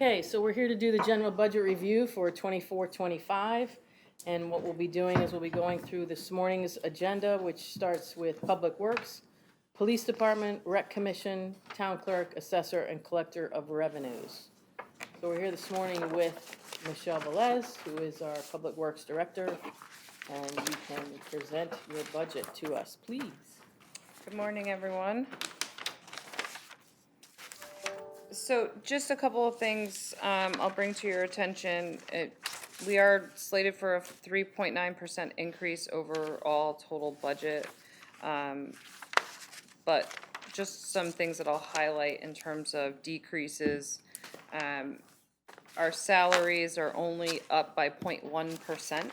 Okay, so we're here to do the general budget review for 24-25. And what we'll be doing is we'll be going through this morning's agenda, which starts with Public Works, Police Department, Rec Commission, Town Clerk, Assessor, and Collector of Revenues. So we're here this morning with Michelle Velez, who is our Public Works Director, and you can present your budget to us, please. Good morning, everyone. So just a couple of things I'll bring to your attention. We are slated for a 3.9% increase overall total budget. But just some things that I'll highlight in terms of decreases. Our salaries are only up by 0.1%.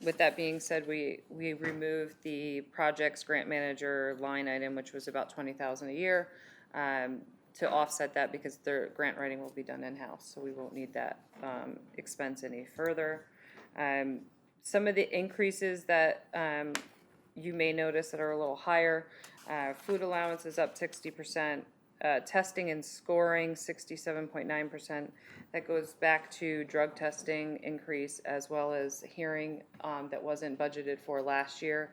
With that being said, we removed the projects grant manager line item, which was about $20,000 a year, to offset that because their grant writing will be done in-house, so we won't need that expense any further. Some of the increases that you may notice that are a little higher, food allowance is up 60%, testing and scoring 67.9%. That goes back to drug testing increase as well as hearing that wasn't budgeted for last year.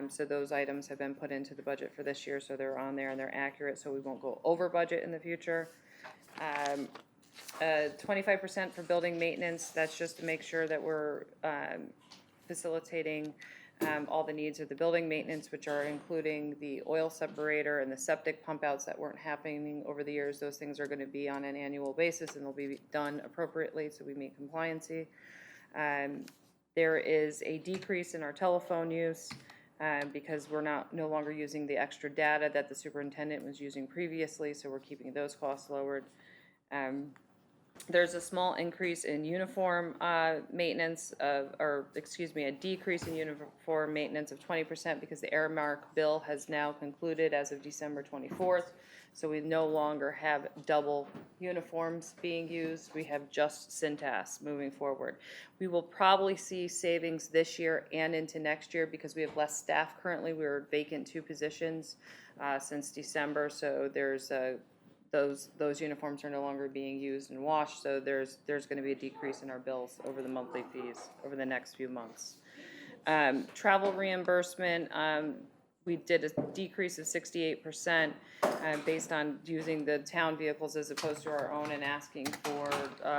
So those items have been put into the budget for this year, so they're on there and they're accurate, so we won't go over budget in the future. 25% for building maintenance, that's just to make sure that we're facilitating all the needs of the building maintenance, which are including the oil separator and the septic pump outs that weren't happening over the years. Those things are going to be on an annual basis and they'll be done appropriately so we meet compliancy. There is a decrease in our telephone use because we're no longer using the extra data that the superintendent was using previously, so we're keeping those costs lowered. There's a small increase in uniform maintenance a decrease in uniform maintenance of 20% because the Airmark bill has now concluded as of December 24th. So we no longer have double uniforms being used. We have just Cintas moving forward. We will probably see savings this year and into next year because we have less staff currently. We were vacant 2 positions since December, so there's those uniforms are no longer being used and washed, so there's going to be a decrease in our bills over the monthly fees over the next few months. Travel reimbursement, we did a decrease of 68% based on using the town vehicles as opposed to our own and asking for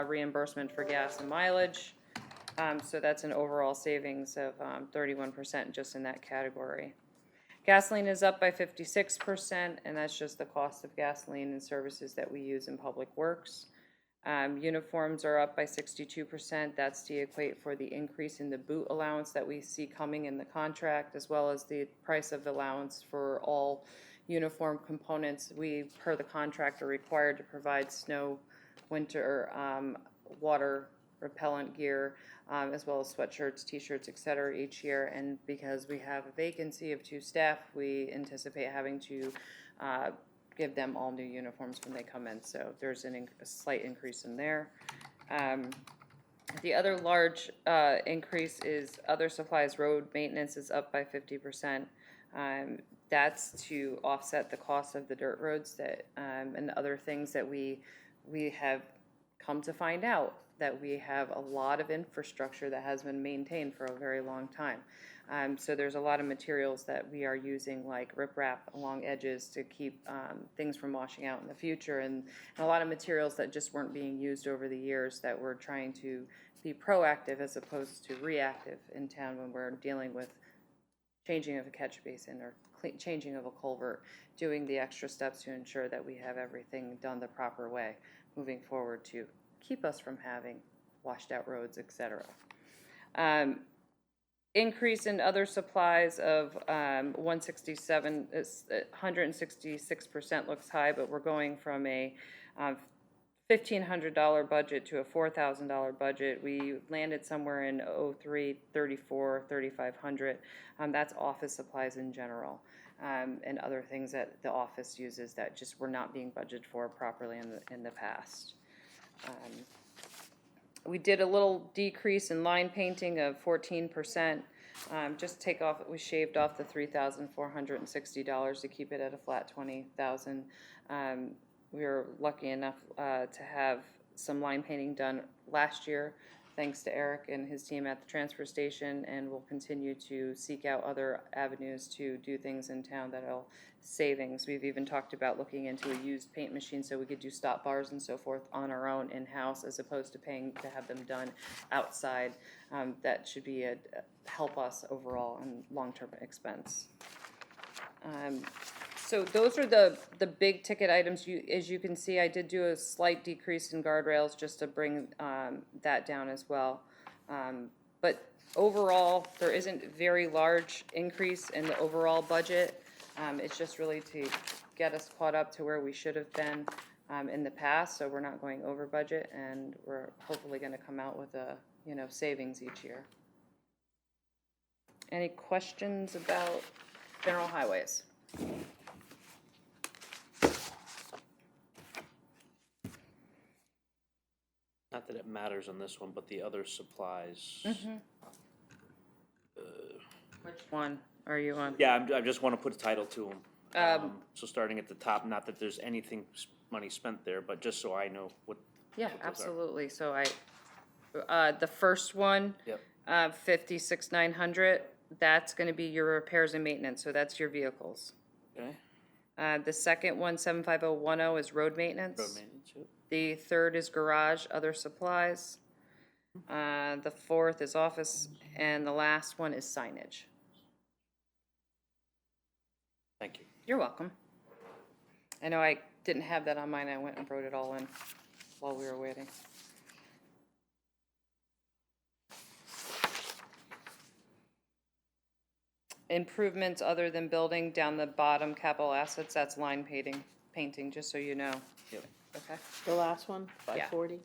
reimbursement for gas and mileage. So that's an overall savings of 31% just in that category. Gasoline is up by 56%, and that's just the cost of gasoline and services that we use in Public Works. Uniforms are up by 62%. That's to equate for the increase in the boot allowance that we see coming in the contract, as well as the price of allowance for all uniform components. We, per the contract, are required to provide snow, winter, water repellent gear, as well as sweatshirts, t-shirts, etc. each year. And because we have a vacancy of 2 staff, we anticipate having to give them all new uniforms when they come in. So there's a slight increase in there. The other large increase is other supplies. Road maintenance is up by 50%. That's to offset the cost of the dirt roads that and other things that we have come to find out that we have a lot of infrastructure that has been maintained for a very long time. So there's a lot of materials that we are using, like riprap along edges to keep things from washing out in the future, and a lot of materials that just weren't being used over the years that we're trying to be proactive as opposed to reactive in town when we're dealing with changing of a catch basin or changing of a culvert, doing the extra steps to ensure that we have everything done the proper way moving forward to keep us from having washed out roads, etc. Increase in other supplies of 166% looks high, but we're going from a $1,500 budget to a $4,000 budget. We landed somewhere in 3,500. That's office supplies in general, and other things that the office uses that just were not being budgeted for properly in the past. We did a little decrease in line painting of 14%. We shaved off the $3,460 to keep it at a flat $20,000. We were lucky enough to have some line painting done last year, thanks to Eric and his team at the transfer station, and we'll continue to seek out other avenues to do things in town that'll savings. We've even talked about looking into a used paint machine so we could do stop bars and so forth on our own in-house as opposed to paying to have them done outside. That should be help us overall in long-term expense. So those are the big ticket items. As you can see, I did do a slight decrease in guardrails just to bring that down as well. But overall, there isn't very large increase in the overall budget. It's just really to get us caught up to where we should have been in the past, so we're not going over budget, and we're hopefully gonna come out with a, savings each year. Any questions about general highways? Not that it matters on this one, but the other supplies. Which one are you on? Yeah, I just want to put a title to them. So starting at the top, not that there's anything money spent there, but just so I know what. Yeah, what those are. absolutely. So the first one, Yep. 56,900, that's gonna be your repairs and maintenance, so that's your vehicles. Okay. The second one, 75010, is road maintenance. Road maintenance. Yep. The third is garage, other supplies. The fourth is office, and the last one is signage. Thank you. You're welcome. I know I didn't have that on mine, I went and wrote it all in while we were waiting. Improvements other than building, down the bottom, capital assets, that's line painting, just so you know. Yep. Okay. The last one, Yeah. 540?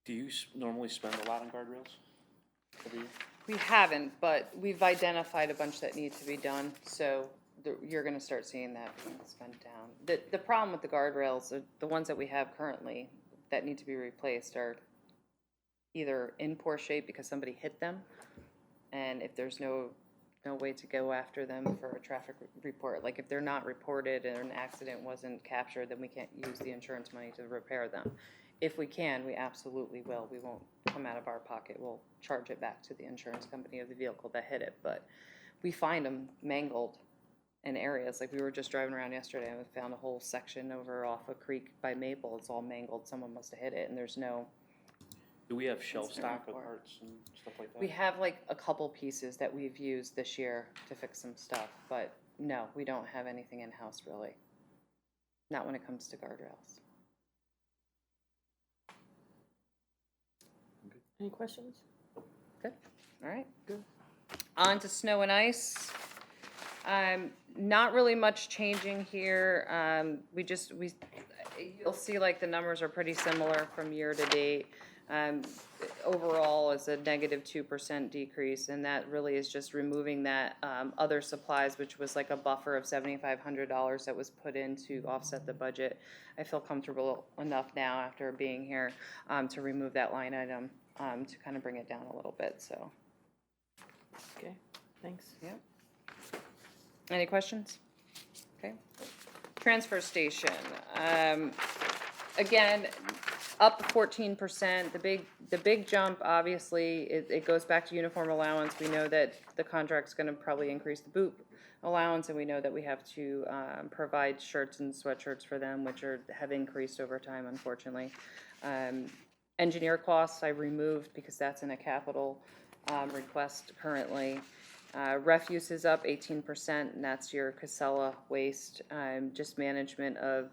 Do you normally spend a lot on guardrails? Every year? We haven't, but we've identified a bunch that need to be done, so you're gonna start seeing that being spent down. The problem with the guardrails, the ones that we have currently that need to be replaced are either in poor shape because somebody hit them, and if there's no way to go after them for a traffic report, like if they're not reported and an accident wasn't captured, then we can't use the insurance money to repair them. If we can, we absolutely will. We won't come out of our pocket. We'll charge it back to the insurance company of the vehicle that hit it. But we find them mangled in areas. Like we were just driving around yesterday and we found a whole section over off a creek by Maple. It's all mangled. Someone must have hit it, and there's no. Do we have shelf It's very stock of poor. parts and stuff like that? We have like a couple pieces that we've used this year to fix some stuff, but no, we don't have anything in-house really. Not when it comes to guardrails. Any questions? Good, all right, good. On to snow and ice. Not really much changing here. You'll see like the numbers are pretty similar from year to date. Overall, it's a negative 2% decrease, and that really is just removing that other supplies, which was like a buffer of $7,500 that was put in to offset the budget. I feel comfortable enough now after being here to remove that line item to kind of bring it down a little bit. So, Okay, thanks. yeah. Any questions? Okay. Transfer station. Again, up 14%. The big jump, obviously, it goes back to uniform allowance. We know that the contract's going to probably increase the boot allowance, and we know that we have to provide shirts and sweatshirts for them, which have increased over time, unfortunately. Engineer costs I removed because that's in a capital request currently. Refuse is up 18%, and that's your Casella waste. Just management of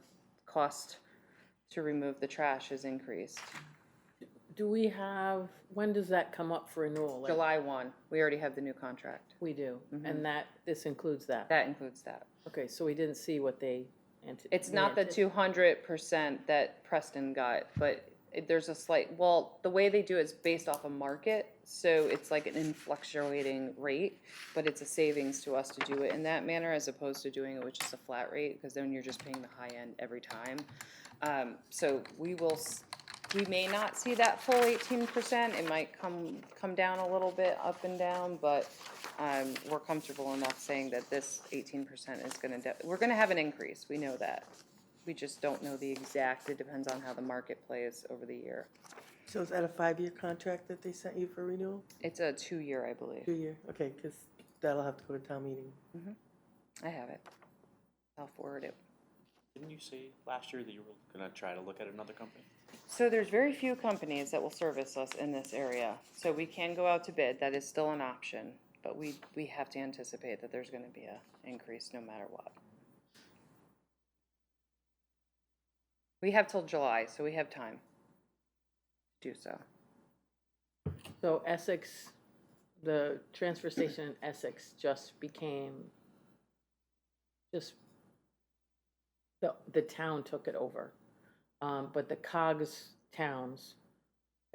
cost to remove the trash has increased. Do we have, when does that come up for renewal? Like, July 1, we already have the new contract. We do, and this includes that? That includes that. Okay, so we didn't see what they. It's not the 200% that Preston got, but there's a slight, well, the way they do it is based off a market, so it's like an influctuating rate, but it's a savings to us to do it in that manner as opposed to doing it with just a flat rate, because then you're just paying the high end every time. So we will We may not see that full 18%. It might come down a little bit up and down, but we're comfortable enough saying that this 18% is gonna, we're gonna have an increase. We know that. We just don't know the exact. It depends on how the market plays over the year. So is that a 5-year contract that they sent you for renewal? It's a 2-year, I believe. 2-year, okay, because that'll have to go to town meeting. I have it. I'll forward it. Didn't you say last year that you were gonna try to look at another company? So there's very few companies that will service us in this area. So we can go out to bid. That is still an option. But we have to anticipate that there's gonna be an increase no matter what. We have till July, so we have time to do so. So Essex, the transfer station in Essex just became, the town took it over. But the COGS towns,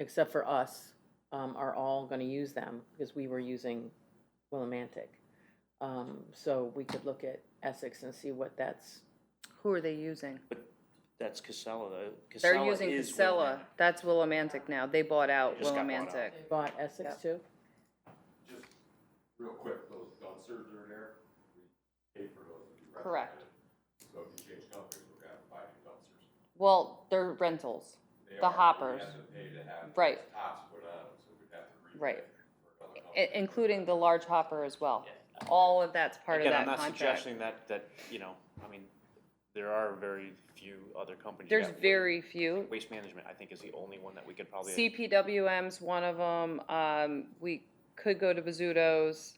except for us, are all gonna use them because we were using Willimantic. So we could look at Essex and see what that's. Who are they using? That's Casella. They're Casella using is Casella. That's Willimantic now. They bought out They just got bought out. Willimantic. They bought Essex too? Just real quick, those dumpsters that are there, we paid for those to be retrofitted. Correct. So if you change companies, we're gonna have to buy new dumpsters. Well, they're rentals. They The are, hoppers. We have to pay to have Right. those tops put on them, so we'd have to rebid Right. for another company. Including the large hopper as well. All of that's part of Again, that I'm not contract. suggesting that, you know, I mean, there are very few other companies. There's that would- very few. Waste Management, I think, is the only one that we could probably. CPWM's one of them. We could go to Bizzuto's,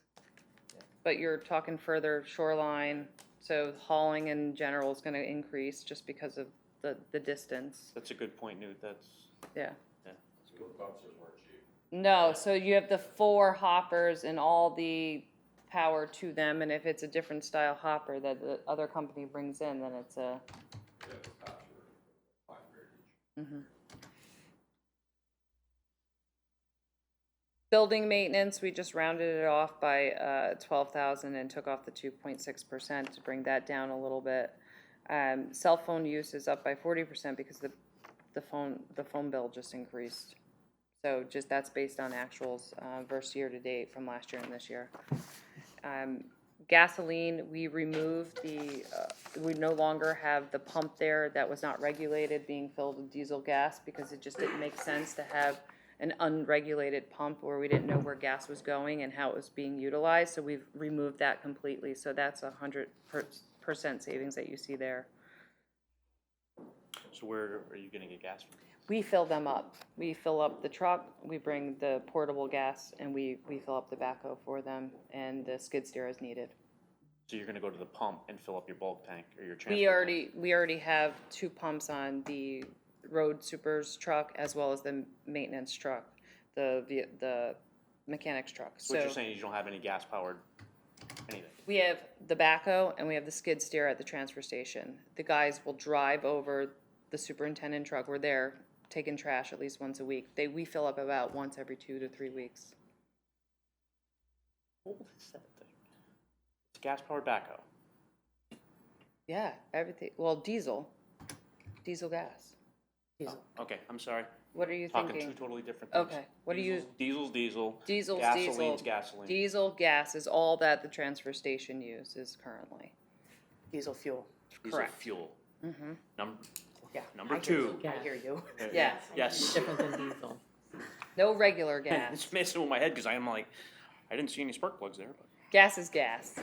but you're talking further shoreline. So hauling in general is gonna increase just because of the distance. That's a good point, Newt, that's, Yeah. So those dumpsters weren't cheap. No, so you have the 4 hoppers and all the power to them, and if it's a different style hopper that the other company brings in, then it's a, Yeah, those tops were $5 each. building maintenance, we just rounded it off by 12,000 and took off the 2.6% to bring that down a little bit. Cell phone use is up by 40% because the phone bill just increased. So just that's based on actuals versus year to date from last year and this year. Gasoline, we removed we no longer have the pump there that was not regulated being filled with diesel gas because it just didn't make sense to have an unregulated pump where we didn't know where gas was going and how it was being utilized. So we've removed that completely. So that's 100% savings that you see there. so where are you gonna get gas from? We fill them up. We fill up the truck, we bring the portable gas, and we fill up the backhoe for them, and the skid steer as needed. So you're gonna go to the pump and fill up your bulk tank or your transfer We tank? already have 2 pumps on the road supers truck as well as the maintenance truck, the mechanic's truck. So what you're So saying is you don't have any gas powered anything? we have the backhoe and we have the skid steer at the transfer station. The guys will drive over the superintendent truck. We're there taking trash at least once a week. We fill up about once every 2 to 3 weeks. What is that thing? It's gas powered backhoe. Yeah, everything. Well, diesel gas. Diesel. Okay, I'm sorry. What are you Talking thinking? two totally different things. Okay, what do you? Diesel's diesel. Diesel's Gasoline's diesel. gasoline. Diesel gas is all that the transfer station uses currently. Diesel fuel. Diesel correct. fuel. Mm-hmm. Yeah. Number I hear 2. you. I hear you. Yeah, Yes. Different than diesel. no regular It's gas. messing with my head because I'm like, I didn't see any spark plugs there, but Gas is gas.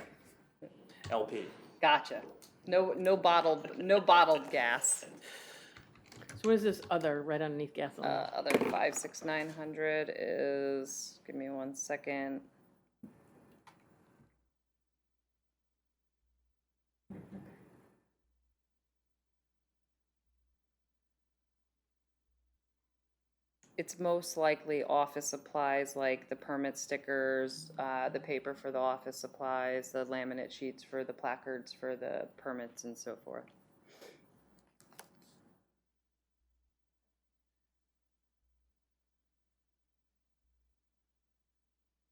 LP. Gotcha. No bottled gas. So what is this other right underneath gasoline? Other 56900 is, give me 1 second. It's most likely office supplies like the permit stickers, the paper for the office supplies, the laminate sheets for the placards for the permits and so forth.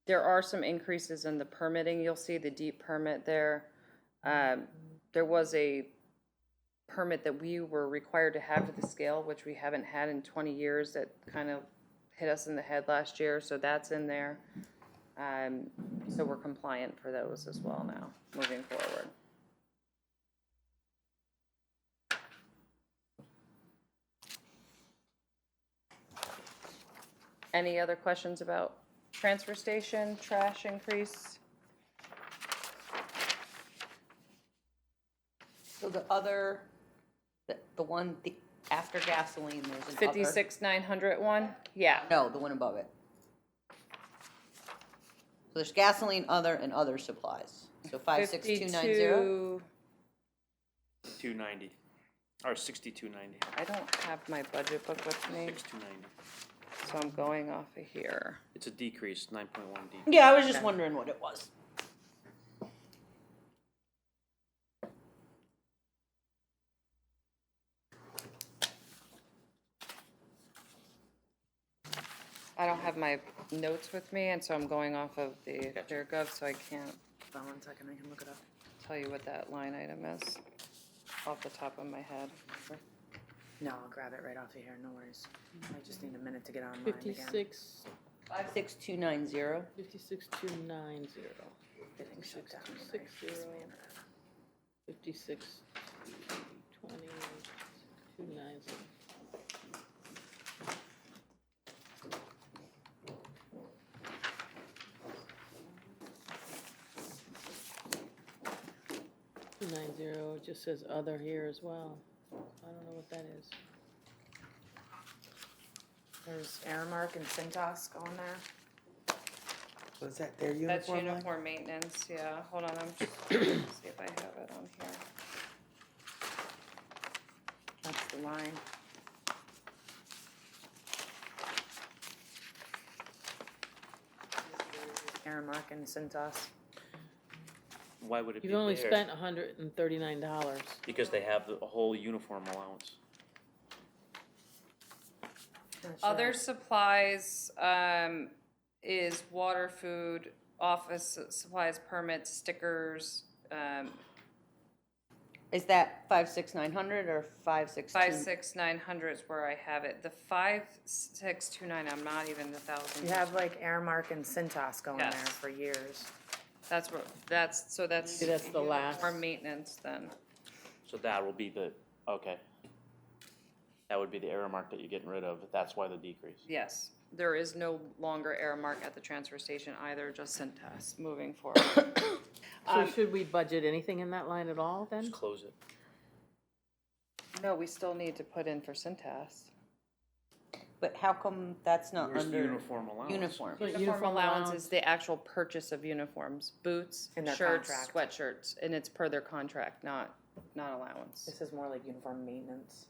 There are some increases in the permitting. You'll see the deep permit there. There was a permit that we were required to have to the scale, which we haven't had in 20 years, that kind of hit us in the head last year, so that's in there. So we're compliant for those as well now, moving forward. Any other questions about transfer station, trash increase? So the other, the one, after gasoline, there's an other. 56,900 one? Yeah. No, the one above it. So there's gasoline, other, and other supplies. So 56290. 290, or 6290, I don't have my budget book with me, 6290. so I'm going off of here. It's a decrease, 9.1 decrease. Yeah, I was just wondering what it was. I don't have my notes with me, and so I'm going off of the Gotcha. ClearGov, so I can't Hold on 1 second, I can look it up. tell you what that line item is off the top of my head. No, I'll grab it right off of here, no worries. I just need a minute to get online again. 56, 56290. 56290. Everything shut down. 56, 56, 20, 290. It just says other here as well. I don't know what that is. There's Aramark and Cintas going there. Was that their That's uniform line? uniform maintenance, yeah, hold on, I'm just, see if I have it on here. That's the line. Aramark and Cintas. Why would it be You've only there? spent $139. Because they have a whole uniform allowance. Not sure. Other supplies, is water, food, office supplies, permits, stickers, Is that 56900 or 562? 56900 is where I have it. The 5629, I'm not even the thousand. You have like Aramark and Cintas going Yes. there for years. That's what, that's Maybe that's the last. Or maintenance then. So that will be the, okay. That would be the Aramark that you're getting rid of, that's why the decrease. Yes, there is no longer Aramark at the transfer station either, just Cintas moving forward. So should we budget anything in that line at all then? Just close it. No, we still need to put in for Cintas. But how come that's not Where's the under uniform allowance? uniform? So Uniform allowance is the actual purchase of uniforms, boots, In their shirts, contract. sweatshirts, and it's per their contract, not allowance. This is more like uniform maintenance.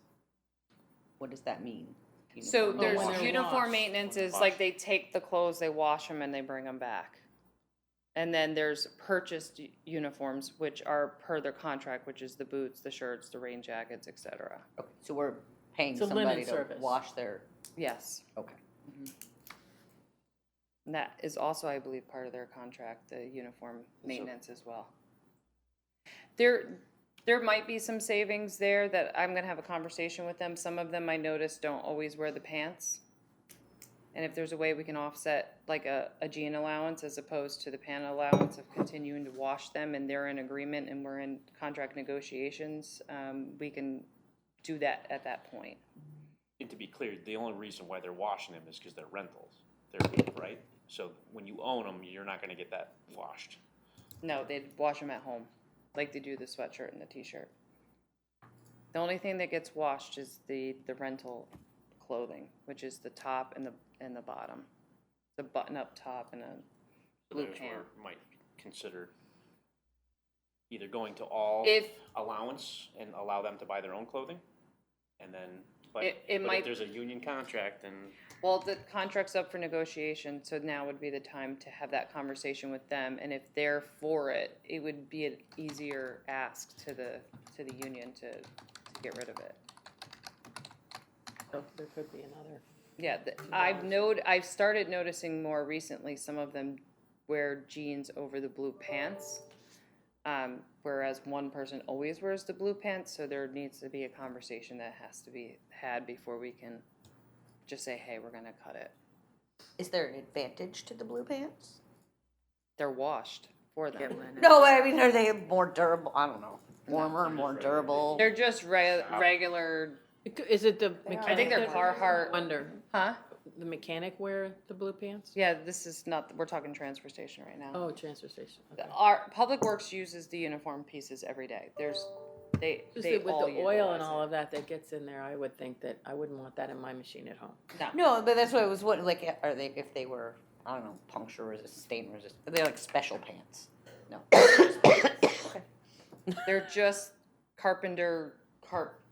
What does that mean? So Uniform. there's when they're uniform washed. maintenance is Washed. like they take the clothes, they wash them, and they bring them back. And then there's purchased uniforms, which are per their contract, which is the boots, the shirts, the rain jackets, etc. Okay, so we're paying It's a linen somebody to service. wash their, Yes, okay. and that is also, I believe, part of their contract, the uniform maintenance as well. There might be some savings there that I'm gonna have a conversation with them. Some of them I noticed don't always wear the pants. And if there's a way we can offset like a jean allowance as opposed to the pant allowance of continuing to wash them and they're in agreement and we're in contract negotiations, we can do that at that point. And to be clear, the only reason why they're washing them is because they're rentals. They're, right? So when you own them, you're not gonna get that washed. No, they'd wash them at home, like they do the sweatshirt and the t-shirt. The only thing that gets washed is the rental clothing, which is the top and the bottom. The button-up top and a So blue there's pant. where might consider either going to all If- allowance and allow them to buy their own clothing, and then, but, It but might- if there's a union contract, then Well, the contract's up for negotiation, so now would be the time to have that conversation with them, and if they're for it, it would be an easier ask to the union to get rid of it. So there could be another. Yeah, I've started noticing more recently, some of them wear jeans over the blue pants. Whereas one person always wears the blue pants, so there needs to be a conversation that has to be had before we can just say, hey, we're gonna cut it. Is there an advantage to the blue pants? They're washed for them. Get linen. No, I mean, are they more durable? I don't know. Warmer, more durable? They're just regular, Is it the I think mechanic? they're that- Carhartt. Wonder, Huh? the mechanic wear the blue pants? Yeah, this is not, we're talking transfer station right now. Oh, transfer station, okay. Our Public Works uses the uniform pieces every day. They Just that with all the oil and utilize all it. of that gets in there, I would think that, I wouldn't want that in my machine at home. No, but that's what I was wondering, like, are they, if they were, I don't know, puncture resistant, stain resistant, are they like special pants? No. They're just carpenter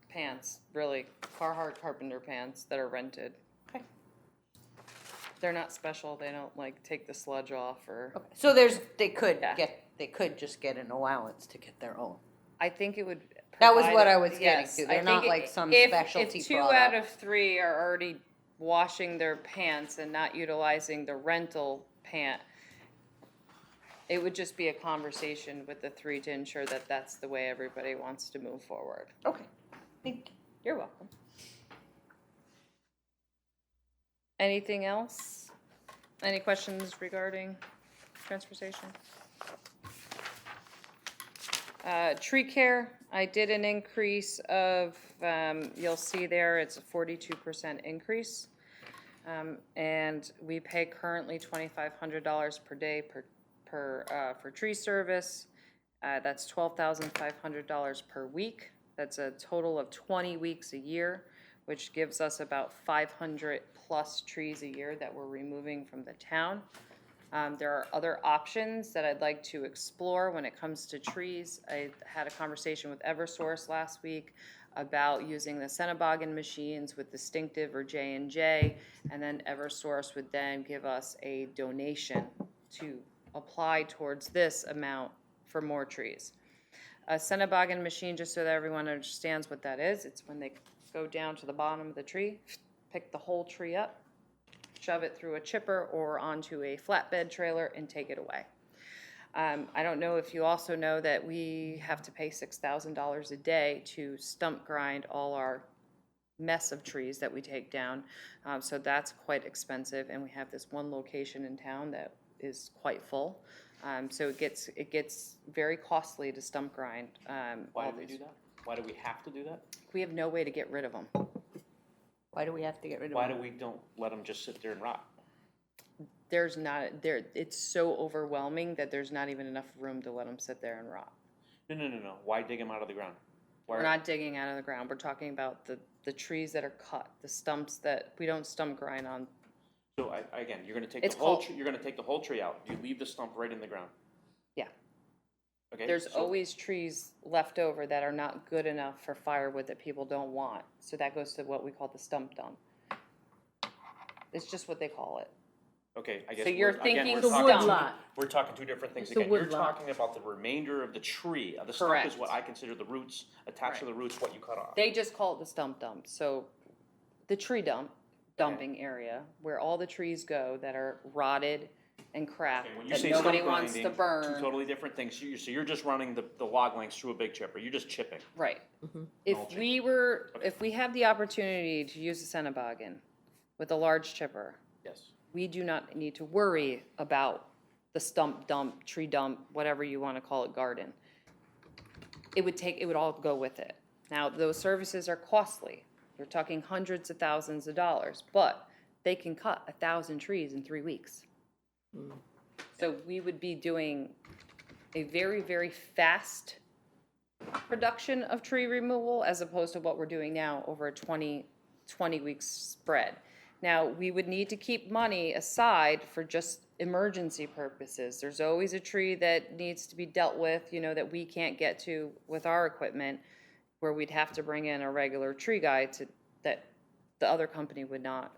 pants, really, Carhartt carpenter pants that are rented. Okay. They're not special, they don't like take the sludge off or, So they could Yeah. they could just get an allowance to get their own. I think it would. That was provide what it- I was getting yes, to. I They're not think like some if specialty two product. out of three are already washing their pants and not utilizing the rental pant, it would just be a conversation with the three to ensure that that's the way everybody wants to move forward. Okay. Thank you. You're welcome. Anything else? Any questions regarding transfer station? Tree care, I did an increase of, you'll see there, it's a 42% increase. And we pay currently $2,500 per day for tree service. That's $12,500 per week. That's a total of 20 weeks a year, which gives us about 500 plus trees a year that we're removing from the town. There are other options that I'd like to explore when it comes to trees. I had a conversation with Eversource last week about using the Centobogan machines with Distinctive or J&J, and then Eversource would then give us a donation to apply towards this amount for more trees. A Centobogan machine, just so that everyone understands what that is, it's when they go down to the bottom of the tree, pick the whole tree up, shove it through a chipper or onto a flatbed trailer and take it away. I don't know if you also know that we have to pay $6,000 a day to stump grind all our mess of trees that we take down. So that's quite expensive, and we have this one location in town that is quite full. So it gets very costly to stump grind. Why all do we these. do that? Why do we have to do that? We have no way to get rid of them. Why do we have to get rid of Why them? do we don't let them just sit there and rot? There's not, it's so overwhelming that there's not even enough room to let them sit there and rot. No. Why dig them out of the ground? Why We're not digging out of the ground, we're talking about the trees that are cut, the stumps that, we don't stump grind on. So again, you're gonna take It's the whole, called- you're gonna take the whole tree out. You leave the stump right in the ground. Yeah. Okay. There's so- always trees left over that are not good enough for firewood that people don't want, so that goes to what we call the stump dump. It's just what they call it. Okay, I guess. So you're again, thinking we're The talking wood two- lot. We're talking two different things It's the again. wood You're lot. talking about the remainder of the tree. The stump Correct. is what I consider the roots, attached to the roots, what you cut off. They just call it the stump dump, so the tree dumping area, where all the trees go that are rotted and crap, Okay, when you that say nobody stump wants to grinding, burn. two totally different things. So you're just running the log lengths through a big chipper. You're just chipping. Right. Mulching. If we have the opportunity to use the Centobogan with a large chipper, Yes. we do not need to worry about the stump dump, tree dump, whatever you want to call it, garden. It would all go with it. Now, those services are costly. You're talking hundreds of thousands of dollars, but they can cut 1,000 trees in 3 weeks. So we would be doing a very, very fast production of tree removal as opposed to what we're doing now over a 20 week spread. Now, we would need to keep money aside for just emergency purposes. There's always a tree that needs to be dealt with, that we can't get to with our equipment, where we'd have to bring in a regular tree guy that the other company would not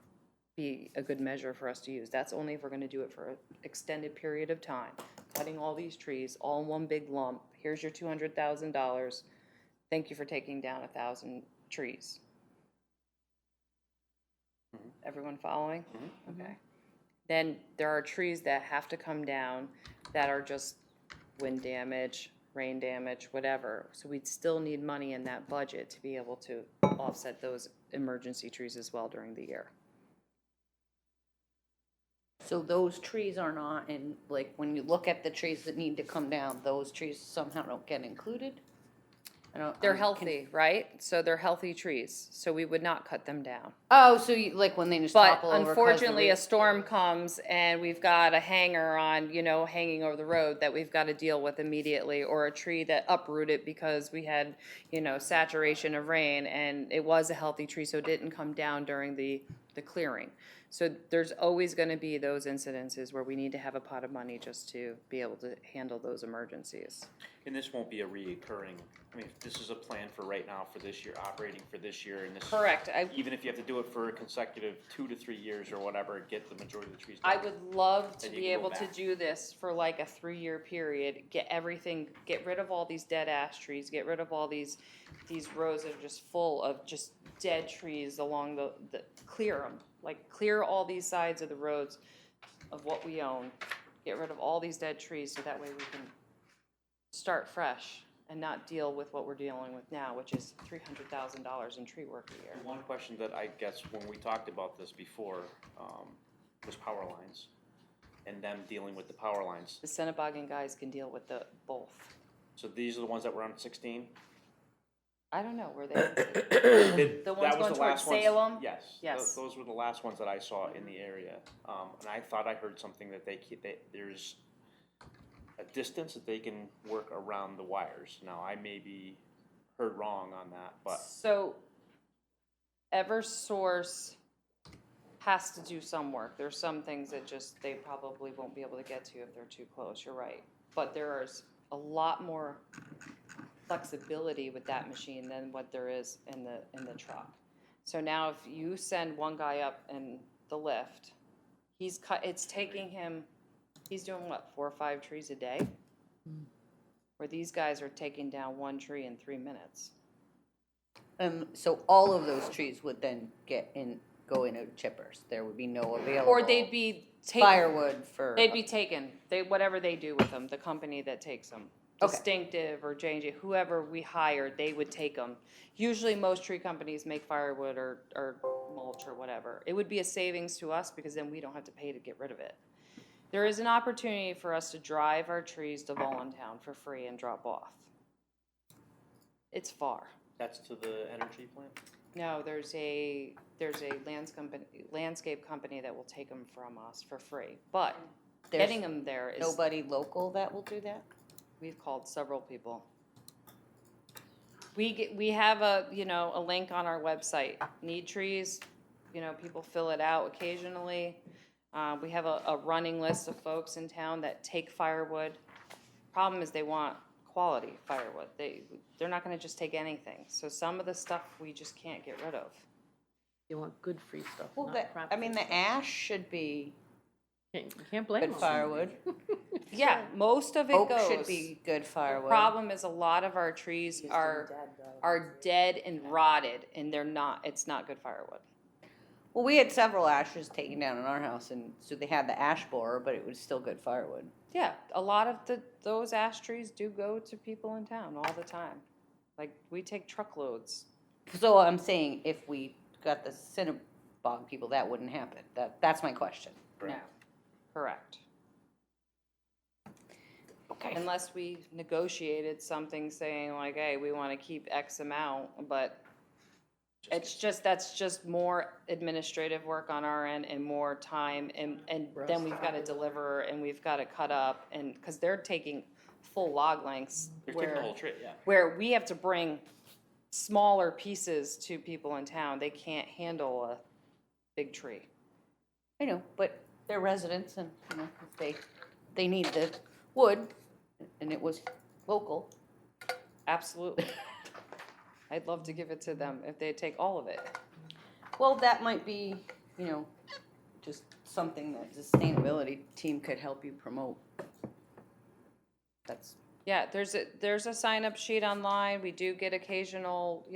be a good measure for us to use. That's only if we're gonna do it for an extended period of time, cutting all these trees all in one big lump. Here's your $200,000. Thank you for taking down 1,000 trees. Everyone following? Okay. Then there are trees that have to come down that are just wind damage, rain damage, whatever. So we'd still need money in that budget to be able to offset those emergency trees as well during the year. So those trees are not in, like, when you look at the trees that need to come down, those trees somehow don't get included? They're healthy, right? So they're healthy trees, so we would not cut them down. Oh, so you, like, when they just But topple over 'cause the unfortunately, a roots- storm comes and we've got a hanger on, hanging over the road that we've got to deal with immediately, or a tree that uprooted because we had, saturation of rain and it was a healthy tree, so it didn't come down during the clearing. So there's always going to be those incidences where we need to have a pot of money just to be able to handle those emergencies. And this won't be a reoccurring, this is a plan for right now, for this year, operating for this year, and this. Correct. Even if you have to do it for a consecutive 2 to 3 years or whatever, get the majority of the trees I down. would love to Then you be can go able to back. do this for like a 3-year period, get rid of all these dead ash trees, get rid of all these rows that are just full of just dead trees along clear them, like clear all these sides of the roads of what we own, get rid of all these dead trees so that way we can start fresh and not deal with what we're dealing with now, which is $300,000 in tree work a year. One question that I guess when we talked about this before, was power lines, and them dealing with the power lines. The Centeboggin guys can deal with both. So these are the ones that were on 16? I don't know, were they? The ones going towards Salem? Yes. Yes. Those were the last ones that I saw in the area. And I thought I heard something that there's a distance that they can work around the wires. Now, I may be heard wrong on that, but So Eversource has to do some work. There's some things that just, they probably won't be able to get to if they're too close, you're right. But there's a lot more flexibility with that machine than what there is in the truck. So now if you send one guy up in the lift, it's taking him, he's doing what, 4 or 5 trees a day? Where these guys are taking down 1 tree in 3 minutes. So all of those trees would then go into chippers. There would be no available. Or they'd be taken. Firewood for. They'd be taken. Whatever they do with them, the company that takes them. Okay. Distinctive or J&J, whoever we hired, they would take them. Usually most tree companies make firewood or mulch or whatever. It would be a savings to us because then we don't have to pay to get rid of it. There is an opportunity for us to drive our trees to Voluntown for free and drop off. It's far. that's to the energy plant? No, there's a landscape company that will take them from us for free. But There's getting them there is, Nobody local that will do that? we've called several people. We have a link on our website. Need trees, people fill it out occasionally. We have a running list of folks in town that take firewood. Problem is they want quality firewood. They're not gonna just take anything. So some of the stuff we just can't get rid of. You want good free stuff, Well, not crap. the ash should be You can't blame good them. firewood. Yeah, most of it Oak goes. should be good firewood. Problem is a lot of our trees are dead and rotted and it's not good firewood. Well, we had several ashes taken down in our house, and so they had the ash borer, but it was still good firewood. Yeah, a lot of those ash trees do go to people in town all the time. Like, we take truckloads. So I'm saying if we got the Cinnabog people, that wouldn't happen. That's my question. No, correct. Okay. Unless we negotiated something saying like, hey, we want to keep X amount, but that's just more administrative work on our end and more time, and then we've got to deliver and we've got to cut up, and because they're taking full log lengths They're taking the whole tree, yeah. where we have to bring smaller pieces to people in town. They can't handle a big tree. I know, but they're residents, and if they need the wood, and it was local. Absolutely. I'd love to give it to them if they take all of it. Well, that might be, just something that the sustainability team could help you promote. That's. Yeah, there's a sign-up sheet online. We do get occasional,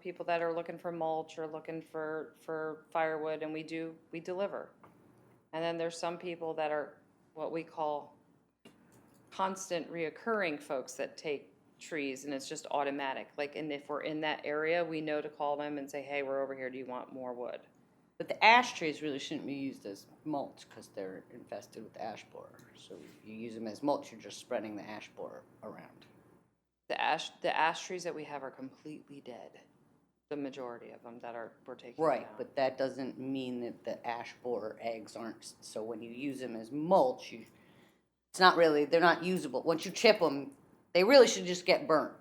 people that are looking for mulch or looking for firewood, and we deliver. And then there's some people that are what we call constant reoccurring folks that take trees and it's just automatic. Like, and if we're in that area, we know to call them and say, hey, we're over here, do you want more wood? But the ash trees really shouldn't be used as mulch because they're infested with ash borer. So if you use them as mulch, you're just spreading the ash borer around. The ash trees that we have are completely dead. The majority of them that we're taking Right, down. but that doesn't mean that the ash borer eggs aren't. So when you use them as mulch, it's not really, they're not usable. Once you chip them, they really should just get burnt.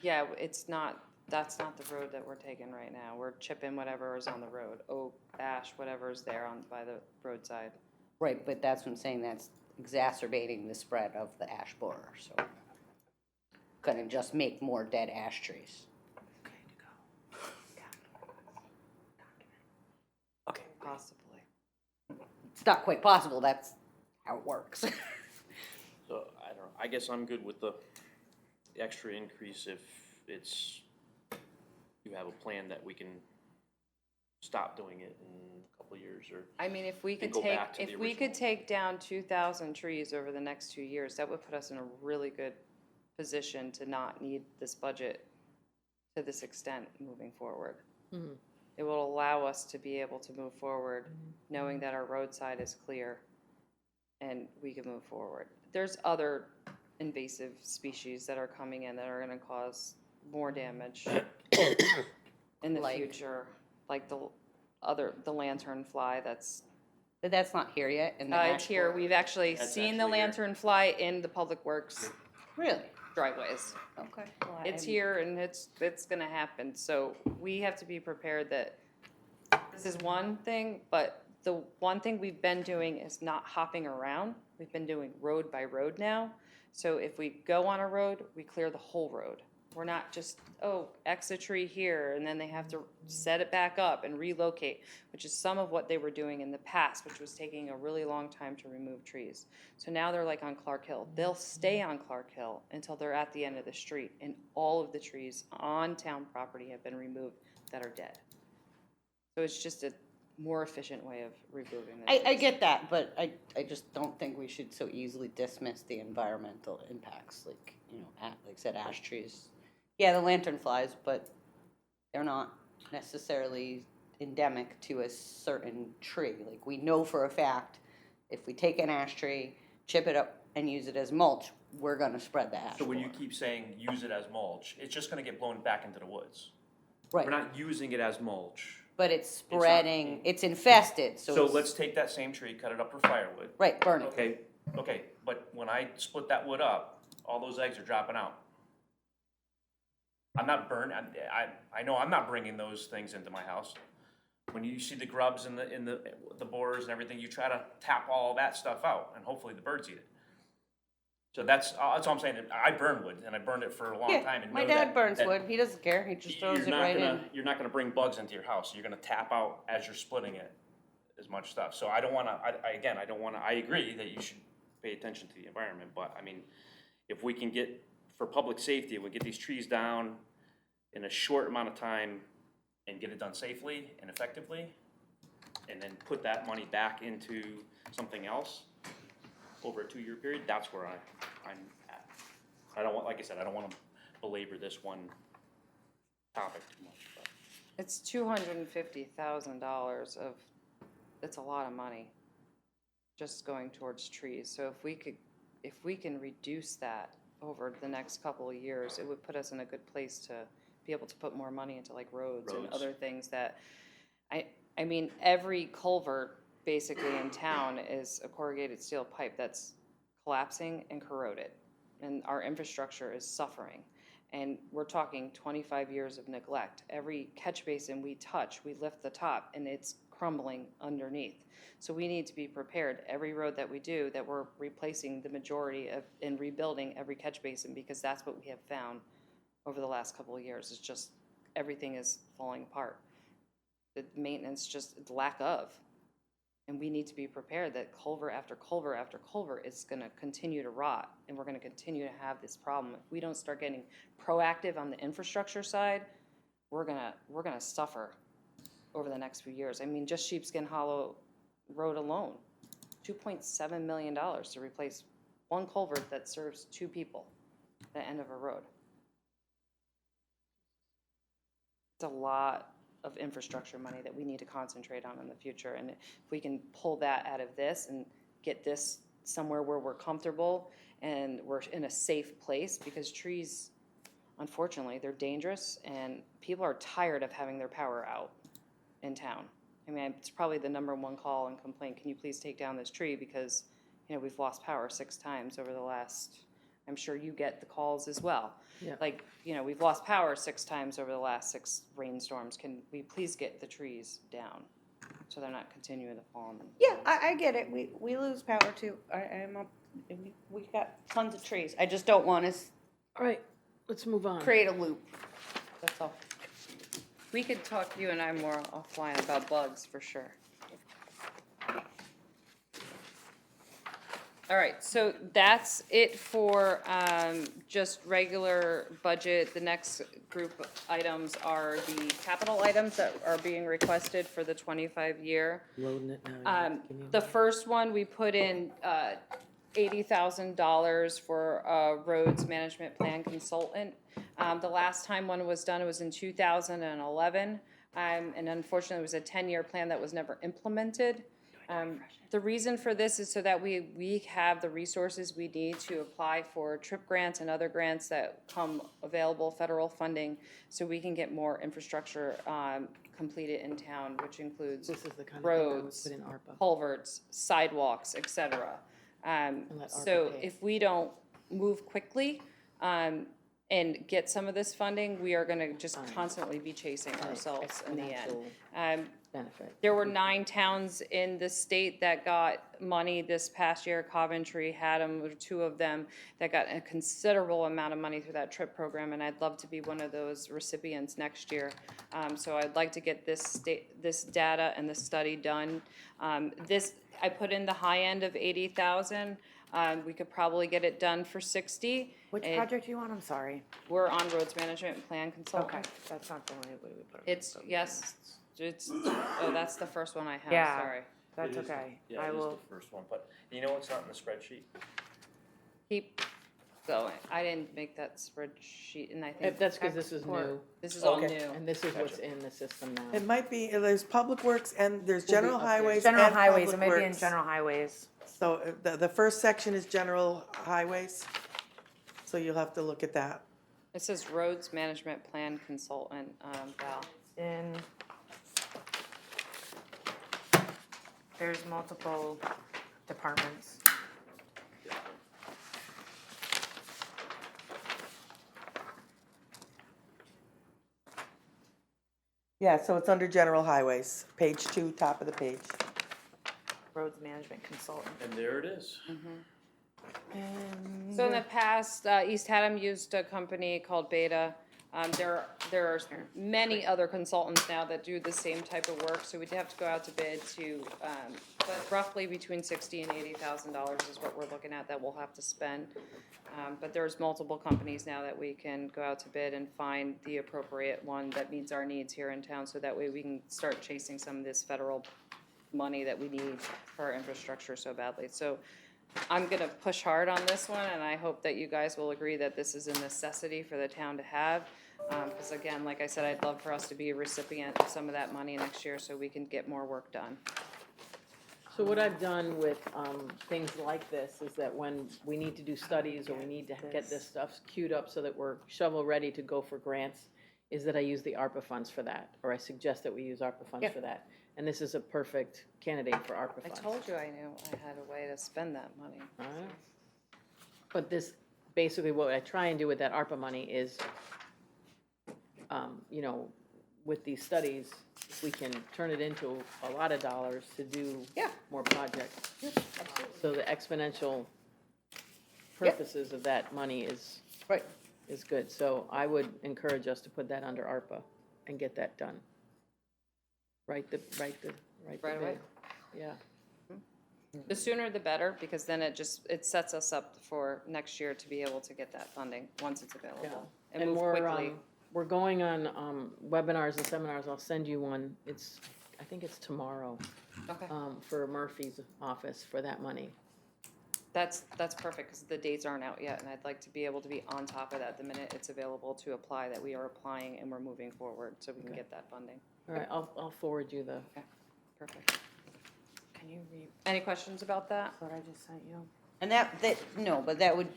Yeah, that's not the road that we're taking right now. We're chipping whatever is on the road, oak, ash, whatever's there by the roadside. Right, but that's what I'm saying, that's exacerbating the spread of the ash borer, so. Gonna just make more dead ash trees. Okay. Possibly. It's not quite possible, that's how it works. So, I don't know, I guess I'm good with the extra increase if you have a plan that we can stop doing it in a couple of years, or. I mean, if we could go back to the if we could original. take down 2,000 trees over the next 2 years, that would put us in a really good position to not need this budget to this extent moving forward. Mhm. It will allow us to be able to move forward, knowing that our roadside is clear and we can move forward. There's other invasive species that are coming in that are gonna cause more damage in the Like? future, like the lantern fly that's, But that's not here yet, and the it's ash here. borer. We've actually That's seen the actually here. lantern fly in the public works Really? driveways. Okay. Well, It's I'm- here and it's gonna happen, so we have to be prepared that this is one thing, but the one thing we've been doing is not hopping around. We've been doing road by road now. So if we go on a road, we clear the whole road. We're not just, X a tree here, and then they have to set it back up and relocate, which is some of what they were doing in the past, which was taking a really long time to remove trees. So now they're like on Clark Hill. They'll stay on Clark Hill until they're at the end of the street, and all of the trees on town property have been removed that are dead. So it's just a more efficient way of removing the trees. I get that, but I just don't think we should so easily dismiss the environmental impacts, like, like I said, ash trees. Yeah, the lantern flies, but they're not necessarily endemic to a certain tree. Like, we know for a fact, if we take an ash tree, chip it up, and use it as mulch, we're gonna spread the ash So when you borer. keep saying use it as mulch, it's just gonna get blown back into the woods. Right, We're not using it as mulch. but it's spreading, it's infested, so So it's- let's take that same tree, cut it up for firewood. Right, burn it. Okay, but when I split that wood up, all those eggs are dropping out. I'm not I know I'm not bringing those things into my house. When you see the grubs and the borers and everything, you try to tap all that stuff out, and hopefully the birds eat it. So that's all I'm saying. I burn wood, and I burned it for a long time. Yeah, And my know dad that- burns that wood, he doesn't care, he just throws it right in. You're not gonna bring bugs into your house. You're gonna tap out as you're splitting it as much stuff. So I don't wanna, I agree that you should pay attention to the environment, but I mean, if we can get, for public safety, if we get these trees down in a short amount of time and get it done safely and effectively, and then put that money back into something else over a 2-year period, that's where I'm at. I don't want, like I said, I don't wanna belabor this one topic too much, but. It's $250,000 it's a lot of money just going towards trees. So if we can reduce that over the next couple of years, it would put us in a good place to be able to put more money into like roads and Roads. other things that, I mean, every culvert basically in town is a corrugated steel pipe that's collapsing and corroded. And our infrastructure is suffering. And we're talking 25 years of neglect. Every catch basin we touch, we lift the top and it's crumbling underneath. So we need to be prepared. Every road that we do, that we're replacing the majority of, and rebuilding every catch basin, because that's what we have found over the last couple of years. It's just, everything is falling apart. The maintenance, just lack of. And we need to be prepared that culvert after culvert after culvert is gonna continue to rot, and we're gonna continue to have this problem. If we don't start getting proactive on the infrastructure side, we're gonna suffer over the next few years. I mean, just Sheepskin Hollow Road alone. $2.7 million to replace one culvert that serves 2 people at the end of a road. It's a lot of infrastructure money that we need to concentrate on in the future. And if we can pull that out of this and get this somewhere where we're comfortable and we're in a safe place, because trees, unfortunately, they're dangerous and people are tired of having their power out in town. I mean, it's probably the #1 call and complaint, can you please take down this tree? Because, you know, we've lost power 6 times over the last, I'm sure you get the calls as well. Yeah. Like, you know, we've lost power 6 times over the last 6 rainstorms. Can we please get the trees down so they're not continuing to fall on them? Yeah, I get it. We lose power too. I'm up, we got tons of trees. I just don't want to All right, let's move on. create a loop. That's all. We could talk, you and I, more offline about bugs, for sure. All right, so that's it for just regular budget. The next group of items are the capital items that are being requested for the 25-year. Loading it now. The first one, we put in $80,000 for a roads management plan consultant. The last time one was done, it was in 2011. And unfortunately, it was a 10-year plan that was never implemented. The reason for this is so that we have the resources we need to apply for TRIP grants and other grants that come available, federal funding, so we can get more infrastructure completed in town, which includes This is the kind of thing I would roads, put in ARPA. culverts, sidewalks, et cetera. let ARPA So pay. if we don't move quickly and get some of this funding, we are gonna just constantly be chasing ourselves in the end. Exponential benefit. There were 9 towns in the state that got money this past year. Coventry, Haddam were 2 of them that got a considerable amount of money through that TRIP program, and I'd love to be one of those recipients next year. So I'd like to get this data and this study done. I put in the high end of 80,000. We could probably get it done for 60. Which And project do you want? I'm sorry. We're on roads management plan Okay, consultant. that's not the one we put it. It's, yes, that's the first one I have, Yeah. sorry. That's It is the- okay. Yeah, I it is will. the first one, but you know what's not in the spreadsheet? Keep going. I didn't make that spreadsheet, and I think That's because this is export. new, this is all Okay. new. and this is what's Gotcha. in the system now. It might be, there's public works and there's general up there. highways General and highways, it public might be in works. general highways. So the first section is general highways, so you'll have to look at that. It says roads management plan consultant, Val. In, there's multiple departments. Yeah, so it's under general highways, page 2, top of the page. Roads management consultant. And there it is. So in the past, East Haddam used a company called Beta. There are many other consultants now that do the same type of work, so we'd have to go out to bid to, but roughly between $60,000 and $80,000 is what we're looking at that we'll have to spend. But there's multiple companies now that we can go out to bid and find the appropriate one that meets our needs here in town, so that way we can start chasing some of this federal money that we need for our infrastructure so badly. So I'm gonna push hard on this one, and I hope that you guys will agree that this is a necessity for the town to have. Because again, like I said, I'd love for us to be a recipient of some of that money next year so we can get more work done. So what I've done with things like this is that when we need to do studies or we need to get this stuff queued up so that we're shovel-ready to go for grants, is that I use the ARPA funds for that, or I suggest that we use ARPA funds for that. And this is a perfect candidate for ARPA I funds. told you I knew I had a way to spend that money. I know. But this, basically what I try and do with that ARPA money is, you know, with these studies, we can turn it into a lot of dollars to do more projects. So the exponential purposes of that money is, Right. is good. So I would encourage us to put that under ARPA and get that done. Right Right away. bid. Yeah. The sooner the better, because then it sets us up for next year to be able to get that funding once it's available. And move quickly. We're going on webinars and seminars. I'll send you one. I think think it's tomorrow, Okay. for Murphy's office for that money. That's perfect, because the dates aren't out yet, and I'd like to be able to be on top of that the minute it's available to apply, that we are applying and we're moving forward, so we can get that funding. All right, I'll forward you the, Okay, perfect. Can you read Any questions about that? what I just sent you? And no, but that would,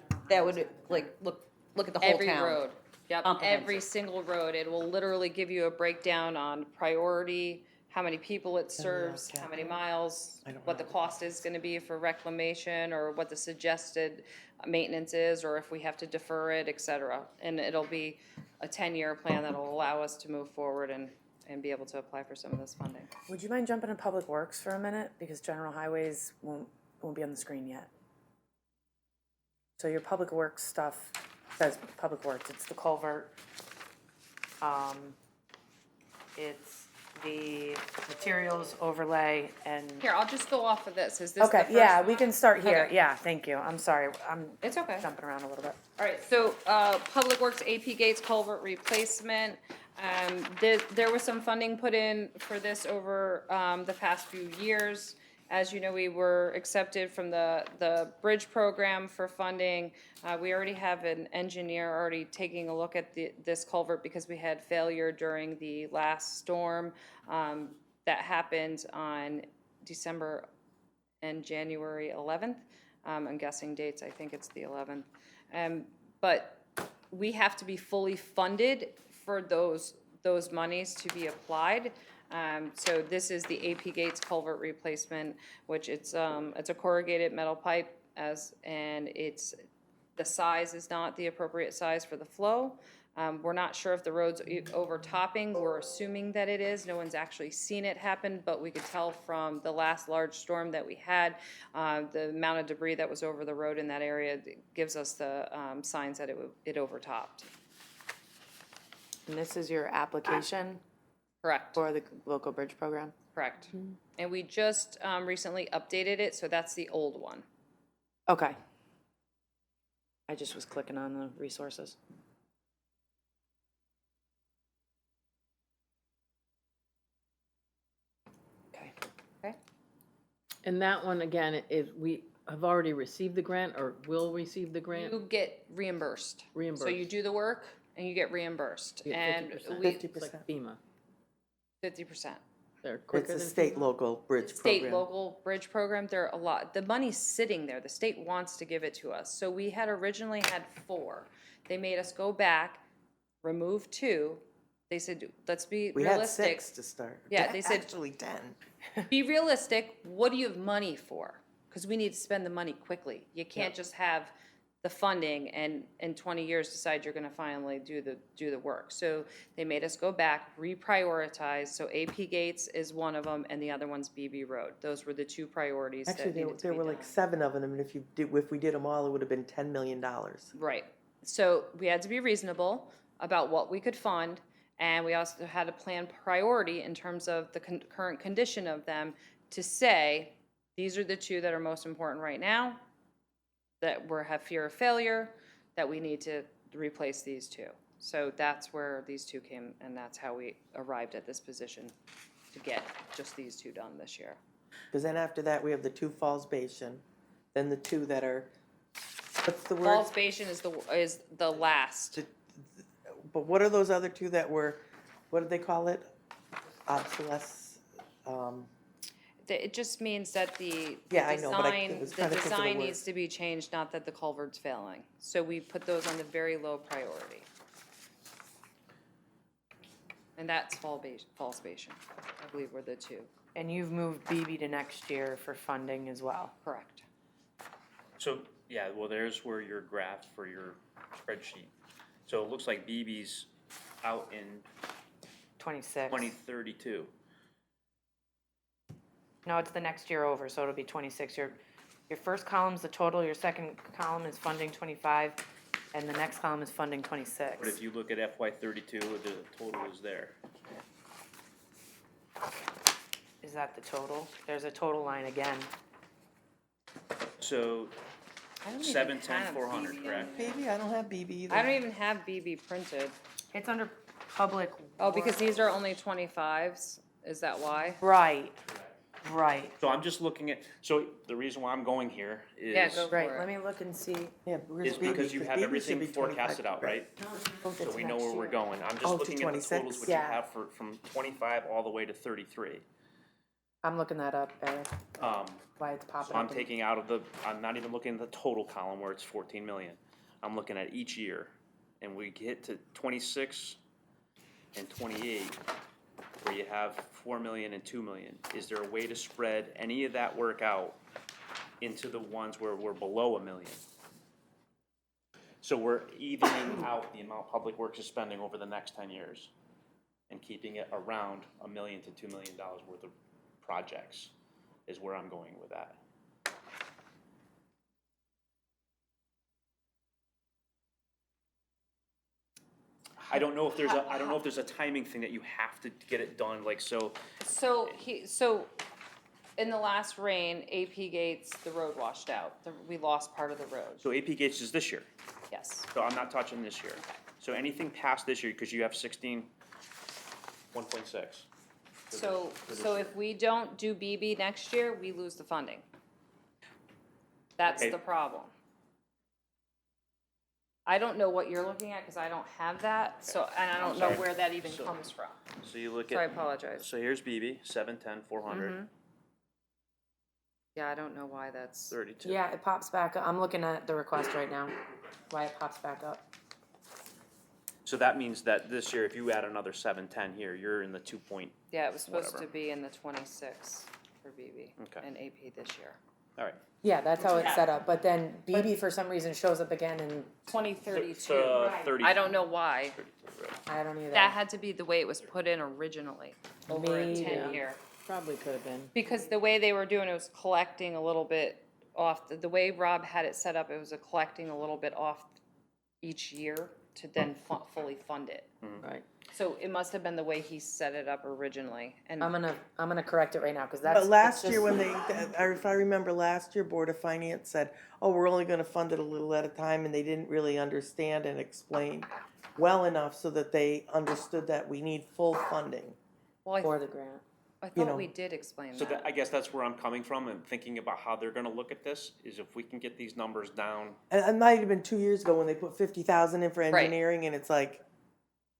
like, look at the whole Every town. road, yep, Comprehensive. every single road, it will literally give you a breakdown on priority, how many people it serves, how many miles, what the cost is gonna be for reclamation, or what the suggested maintenance is, or if we have to defer it, et cetera. And it'll be a 10-year plan that'll allow us to move forward and be able to apply for some of this funding. Would you mind jumping to Public Works for a minute? Because general highways won't be on the screen yet. So your Public Works stuff says Public Works, it's the culvert. It's the materials overlay and. Here, I'll just go off of this, is this the Okay, first yeah, we one? can start here, Okay. yeah, thank you, I'm sorry, I'm It's okay. jumping around a little bit. All right, so, Public Works AP Gates culvert replacement. There was some funding put in for this over, the past few years. As you know, we were accepted from the bridge program for funding. We already have an engineer already taking a look at this culvert because we had failure during the last storm, that happened on December and January 11th. I'm guessing dates, I think it's the 11th. But we have to be fully funded for those monies to be applied. So this is the AP Gates culvert replacement, which it's a corrugated metal pipe and the size is not the appropriate size for the flow. We're not sure if the road's overtopping. We're assuming that it is. No one's actually seen it happen, but we could tell from the last large storm that we had, the amount of debris that was over the road in that area gives us the signs that it overtopped. And this is your application Correct. for the local bridge program? Correct. And we just recently updated it, so that's the old one. Okay. I just was clicking on the resources. Okay. Okay? and that one, again, we have already received the grant or will receive the grant? You get reimbursed. So Reimbursed. you do the work and you get reimbursed. You get And 50%? we, 50%. It's like FEMA, 50%. they're quicker It's than a state FEMA? local bridge State, program. local bridge program, there are a lot, the money's sitting there, the state wants to give it to us. So we had originally had 4. They made us go back, remove 2. They said, let's be We had realistic. 6 to start. Yeah, they said- Actually 10. Be realistic, what do you have money for? Because we need to spend the money quickly. You can't just have the funding and in 20 years decide you're gonna finally do the work. So they made us go back, reprioritize, so AP Gates is one of them, and the other one's BB Road. Those were the 2 priorities Actually, that needed to there be were done. like 7 of them, and if we did them all, it would have been $10 million. Right. So we had to be reasonable about what we could fund, and we also had to plan priority in terms of the current condition of them to say, these are the 2 that are most important right now, that have fear of failure, that we need to replace these 2. So that's where these 2 came, and that's how we arrived at this position to get just these 2 done this year. Because then after that, we have the 2 Falls Basin, then the 2 that are, what's the word? Falls Basin is the last. But what are those other 2 that were, what did they call it? Obsolescence, It just means that the Yeah, I know, but I was the trying to think of the design word. needs to be changed, not that the culvert's failing. So we put those on the very low priority. And that's Falls Basin, I believe were the 2. And you've moved BB to next year for funding as well? Correct. So, yeah, well, there's where your graph for your spreadsheet. So it looks like BB's out in 26. 2032. No, it's the next year over, so it'll be 26. Your first column's the total, your second column is funding 25, and the next column is funding 26. But if you look at FY32, the total is there. Is that the total? There's a total line again. So I don't even 710, have 400, BB. correct? maybe, I don't have BB either. I don't even have BB printed. It's under public. Oh, because works. these are only 25s. Is that why? Right, right. So I'm just looking at, so the reason why I'm going here Yeah, is, go Right, for let it. me look and see. Yeah, where's is because BB? you 'Cause have BB should everything be 25, forecasted out, right? We'll get So to we know next where we're year. going. I'm Oh, just to looking at the totals 26? what you Yeah. have from 25 all the way to 33. I'm looking that up, Eric, Um, why it's So popping I'm up. taking out of the, I'm not even looking at the total column where it's 14 million. I'm looking at each year, and we get to 26 and 28, where you have 4 million and 2 million. Is there a way to spread any of that work out into the ones where we're below 1 million? So we're evening out the amount Public Works is spending over the next 10 years and keeping it around $1 million to $2 million worth of projects is where I'm going with that. I don't know if there's a timing thing that you have to get it done, like, so, So in the last rain, AP Gates, the road washed out. We lost part of the road. so AP Gates is this year, Yes. so I'm not touching this year. So anything past this year, because you have 1.6. So if we don't do BB next year, we lose the funding. That's Okay. the problem. I don't know what you're looking at, because I don't have that, so, and I don't know sorry. where that even So- comes from. So you look So I at, apologize. so here's BB, 710, 400, Mhm. Yeah, I don't know why that's, 32. Yeah, it pops back up. I'm looking at the request right now, why it pops back up. So that means that this year, if you add another 710 here, you're in the 2 point, yeah, it was supposed Whatever. to be in the 26 for BB Okay. and AP this year. all right. Yeah, that's how it's set up, but then BB for some reason shows up again and 2032. 30. I don't know why. I don't either. That had to be the way it was put in originally, over a Maybe. 10-year. Probably could have been. Because the way they were doing it was collecting a little bit off, the way Rob had it set up, it was a collecting a little bit off each year to then fully fund it. Right. So it must have been the way he set it up originally, and I'm gonna correct it right now, cause that's. But last it's year just- when if I remember last year, Board of Finance said, oh, we're only gonna fund it a little at a time, and they didn't really understand and explain well enough so that they understood that we need full funding. well, For the grant. I you thought know. we did explain So that. I guess that's where I'm coming from and thinking about how they're gonna look at this, is if we can get these numbers down. And it might have been 2 years ago when they put 50,000 in for Right. engineering, and it's like,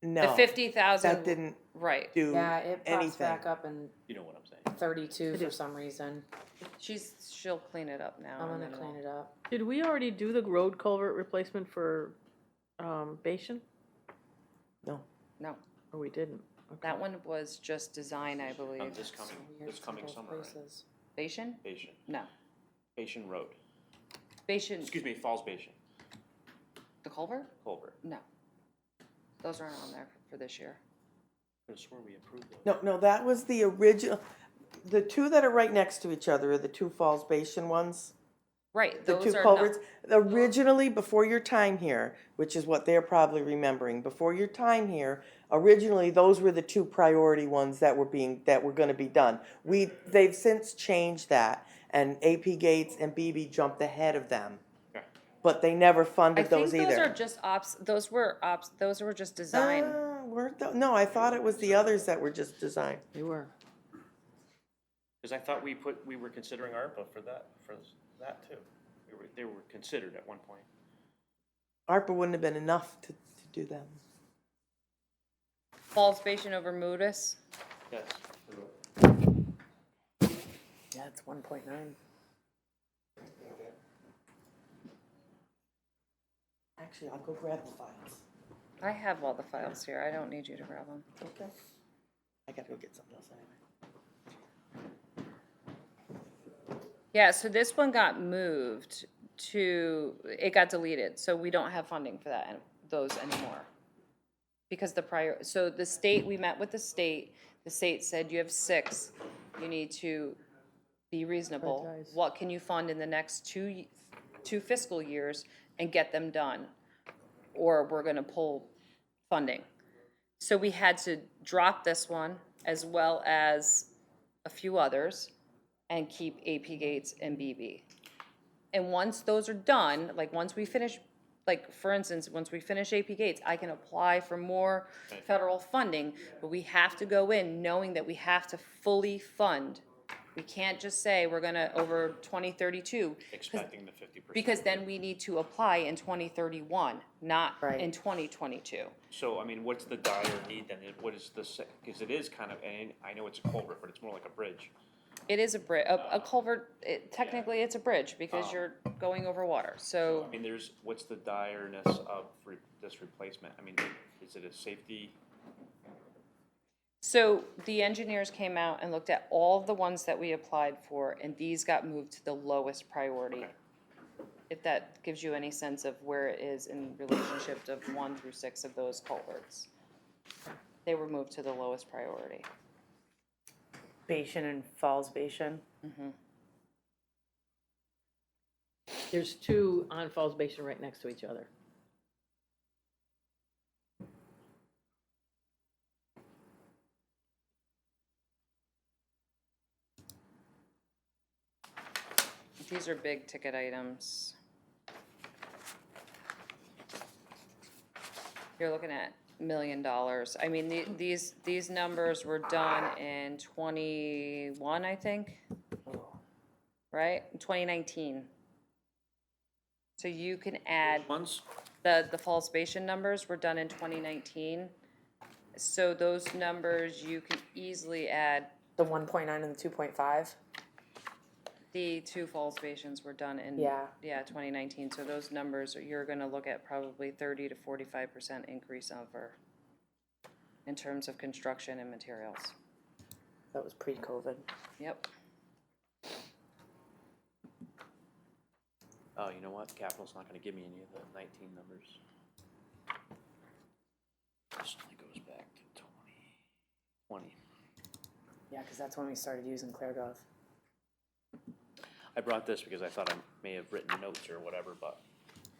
no. The 50,000. That didn't Right, do Yeah, it pops anything. back up in You know what I'm saying? 32 for some reason. she'll clean it up now. I'm and gonna then clean we'll- it up. Did we already do the road culvert replacement for, Bashan? No, Or we didn't? Okay. that one was just design, I believe. This coming summer, right? Bashan? Bashan, No, Bashan Road, Bashan, excuse me, Falls Bashan, the culvert? Culvert. No. Those aren't on there for this year. I swear we approved those. No, that was the original, the two that are right next to each other are the two Falls Basin ones. Right, The those two are culverts, not, originally, before your time here, which is what they're probably remembering, before your time here, originally, those were the two priority ones that were gonna be done. They've since changed that, and AP Gates and BB jumped ahead of them. Okay. But they never I funded think those those either. are just those were just design. No, I thought it was the others that were just design. They were. Cause I thought we were considering ARPA for that too. They were considered at one point. ARPA wouldn't have been enough to do them. Falls Bashan over Modus. Yes. Yeah, it's 1.9. Actually, I'll go grab the files. I have all the files here. I don't need you to grab them. Okay. I gotta go get something else anyway. Yeah, so this one got moved it got deleted, so we don't have funding for those anymore. Because so the state, we met with the state said you have 6, you need to be reasonable. Prioritize. What can you fund in the next two fiscal years and get them done? Or we're gonna pull funding. So we had to drop this one as well as a few others and keep AP Gates and BB. And once those are done, like once we finish like, for instance, once we finish AP Gates, I can apply for more federal funding, but we have to go in knowing that we have to fully fund. We can't just say we're gonna over 2032. Expecting the 50%. Because then we need to apply in 2031, not Right. in 2022. So, I mean, what's the dire need then? What is the, because it is kind of, and I know it's a culvert, but it's more like a bridge. It is a culvert, technically it's a bridge because you're going over water, so. I mean, what's the direness of this replacement? I mean, is it a safety? So the engineers came out and looked at all of the ones that we applied for, and these got moved to the lowest priority. Okay. If that gives you any sense of where it is in relationship of 1 through 6 of those culverts. They were moved to the lowest priority. Basin and Falls Basin. There's two on Falls Basin right next to each other. These are big ticket items. You're looking at $1 million. I mean, these numbers were done in 21, I think, right? In 2019. So you can add, Ones? the Falls Basin numbers were done in 2019. So those numbers, you can easily add, The 1.9 and the 2.5. the two Falls Basins were done in, Yeah. 2019. So those numbers, you're gonna look at probably 30 to 45% increase over in terms of construction and materials. That was pre-COVID. Yep. Oh, you know what? Capital's not gonna give me any of the 19 numbers. This only goes back to 2020. Yeah, because that's when we started using ClearGov. I brought this because I thought I may have written notes or whatever, but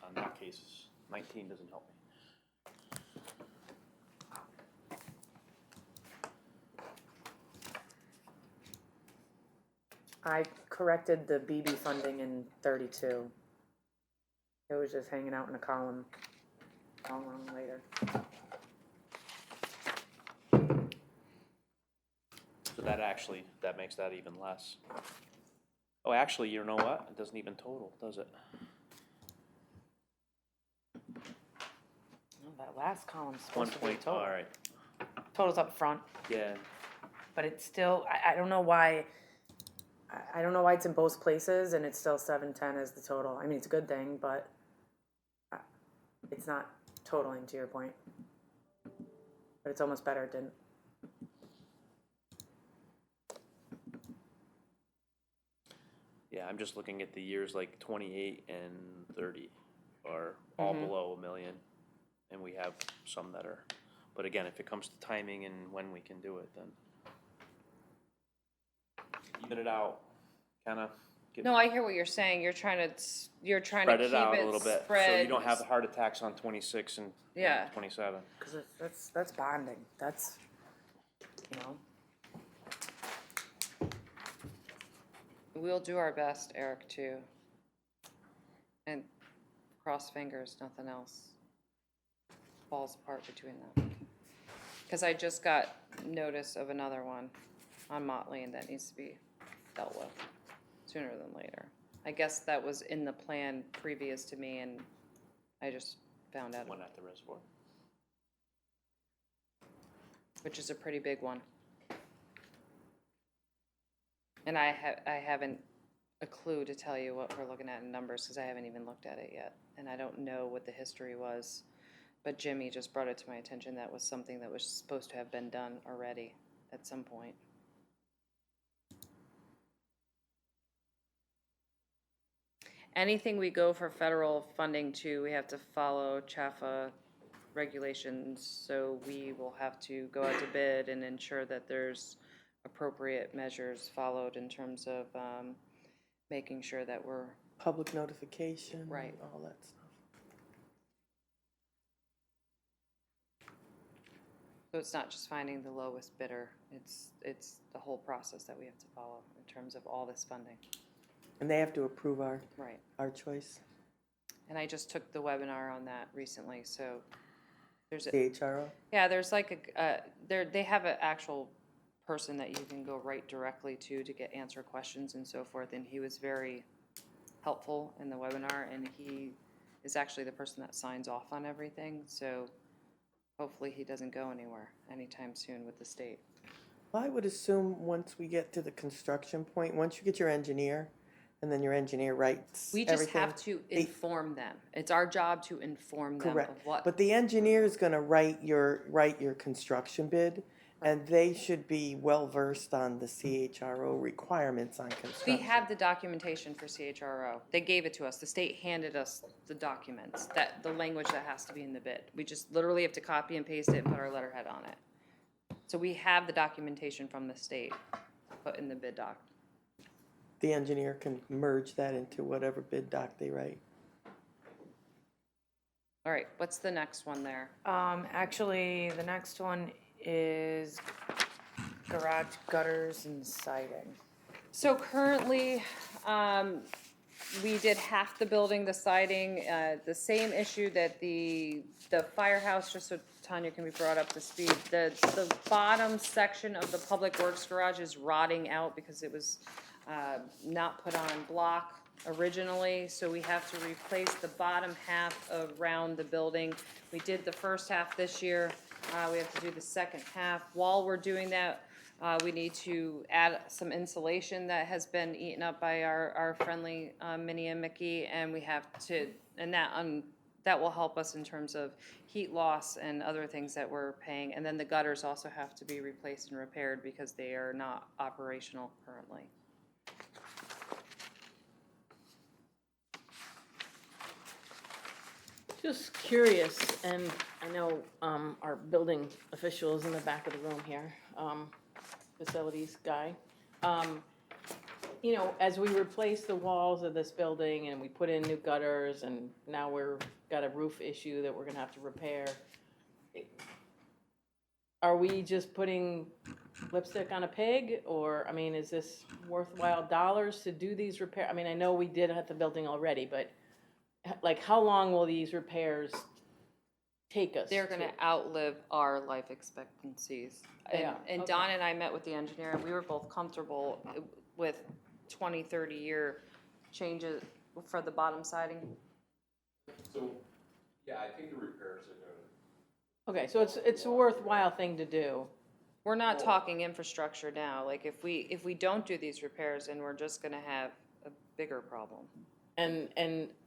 on that case, 19 doesn't help me. I corrected the BB funding in 32. It was just hanging out in a column. How long later? So that makes that even less. Oh, actually, you know what? It doesn't even total, does it? Oh, that last column's One supposed to be point, total. all right. Total's up front, Yeah, but it's still, I don't know why, I don't know why it's in both places and it's still 710 as the total. I mean, it's a good thing, but it's not totaling, to your point. But it's almost better it didn't. yeah, I'm just looking at the years like 28 and 30 are all below $1 million, and we have some that are. But again, if it comes to timing and when we can do it, then even it out, kind of No, I hear what you're saying. You're trying to spread keep it out a little bit, so spread. you don't have heart attacks on 26 and Yeah. 27. Because that's bonding. That's, you know. We'll do our best, Eric, too. And cross fingers, nothing else falls apart between them. Because I just got notice of another one on Motley, and that needs to be dealt with sooner than later. I guess that was in the plan previous to me, and I just found out, One at the reservoir. which is a pretty big one. And I haven't a clue to tell you what we're looking at in numbers, because I haven't even looked at it yet. And I don't know what the history was, but Jimmy just brought it to my attention that was something that was supposed to have been done already at some point. Anything we go for federal funding to, we have to follow CHAFA regulations, so we will have to go out to bid and ensure that there's appropriate measures followed in terms of making sure that we're, Public notification. Right. All that stuff. so it's not just finding the lowest bidder, it's the whole process that we have to follow in terms of all this funding. And they have to approve Right. our choice. And I just took the webinar on that recently, so there's a, CHRO? yeah, there's like they have an actual person that you can go right directly to answer questions and so forth, and he was very helpful in the webinar, and he is actually the person that signs off on everything, so hopefully he doesn't go anywhere anytime soon with the state. Well, I would assume once we get to the construction point, once you get your engineer, and then your engineer writes We just everything. have to inform them. It's our job to inform them of Correct, what. but the engineer is gonna write your construction bid, and they should be well-versed on the CHRO requirements on We construction. have the documentation for CHRO. They gave it to us. The state handed us the documents, the language that has to be in the bid. We just literally have to copy and paste it and put our letterhead on it. So we have the documentation from the state put in the bid doc. The engineer can merge that into whatever bid doc they write. All right, what's the next one there? Actually, the next one is garage gutters and siding. So currently, we did half the building, the siding, the same issue that the firehouse, just so Tanya can be brought up to speed. The bottom section of the public works garage is rotting out because it was not put on block originally, so we have to replace the bottom half around the building. We did the first half this year, we have to do the second half. While we're doing that, we need to add some insulation that has been eaten up by our friendly Minnie and Mickey, and we have to, and that will help us in terms of heat loss and other things that we're paying. And then the gutters also have to be replaced and repaired because they are not operational currently. Just curious, and I know our building official is in the back of the room here, facilities guy. You know, as we replace the walls of this building and we put in new gutters and now got a roof issue that we're gonna have to repair, are we just putting lipstick on a pig? Or, I mean, is this worthwhile dollars to do these repairs? I mean, I know we did at the building already, but like, how long will these repairs take us? They're gonna outlive our life expectancies. They are, And okay. Don and I met with the engineer, and we were both comfortable with 20, 30-year changes for the bottom siding. So, yeah, I think the repairs are gonna, Okay, so it's a worthwhile thing to do. We're not talking infrastructure now, like if we don't do these repairs, and we're just gonna have a bigger problem. And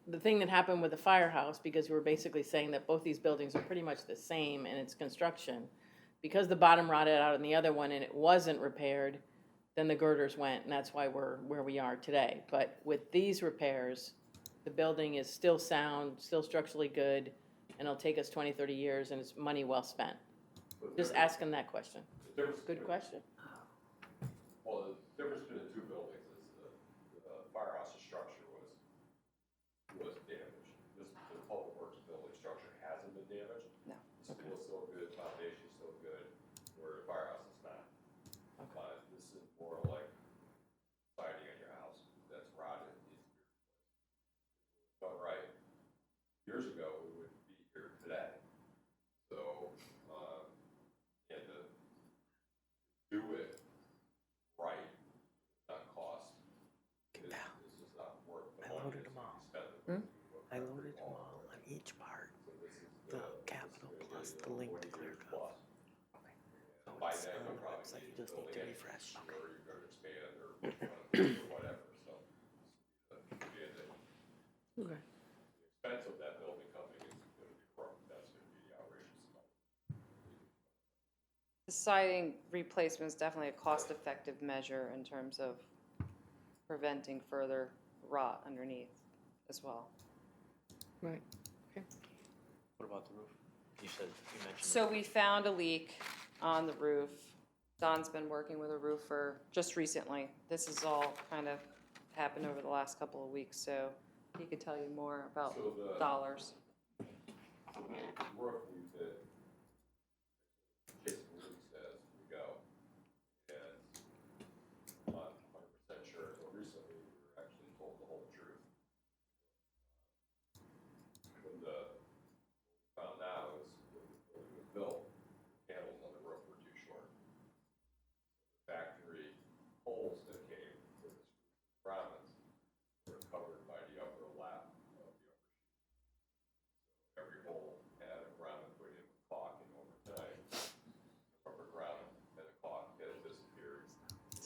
the thing that happened with the firehouse, because we were basically saying that both these buildings are pretty much the same in its construction, because the bottom rotted out in the other one and it wasn't repaired, then the girders went, and that's why we're where we are today. But with these repairs, the building is still sound, still structurally good, and it'll take us 20, 30 years, and it's money well spent. Just asking that question. the difference. Good question. Well, the difference between the two buildings is the firehouse's structure was damaged. The public works building structure hasn't been damaged. No. The school is still good, foundation's still good, where the firehouse is not. This is more like siding on your house that's rotted, needs to be replaced. But right, years ago, we wouldn't be here today. So, and to do it right, not cost, is just not worth the I money loaded that's them all. spent. I loaded them all on each part, the capital plus the link to ClearGov. So By it's then, on you'll the probably website, you need just to need to build refresh. or you're gonna expand or whatever, so. And the Okay. expense of that building coming is gonna be that's gonna be the outrageous amount. The siding replacement is definitely a cost-effective measure in terms of preventing further rot underneath as well. Right. What about the roof? You mentioned. So we found a leak on the roof. Don's been working with a roofer just recently. This has all kind of happened over the last couple of weeks, so he could tell you more about So the- dollars. Roof we did, case the leak says we go, and I'm not 100% sure, until recently we were actually told the whole truth.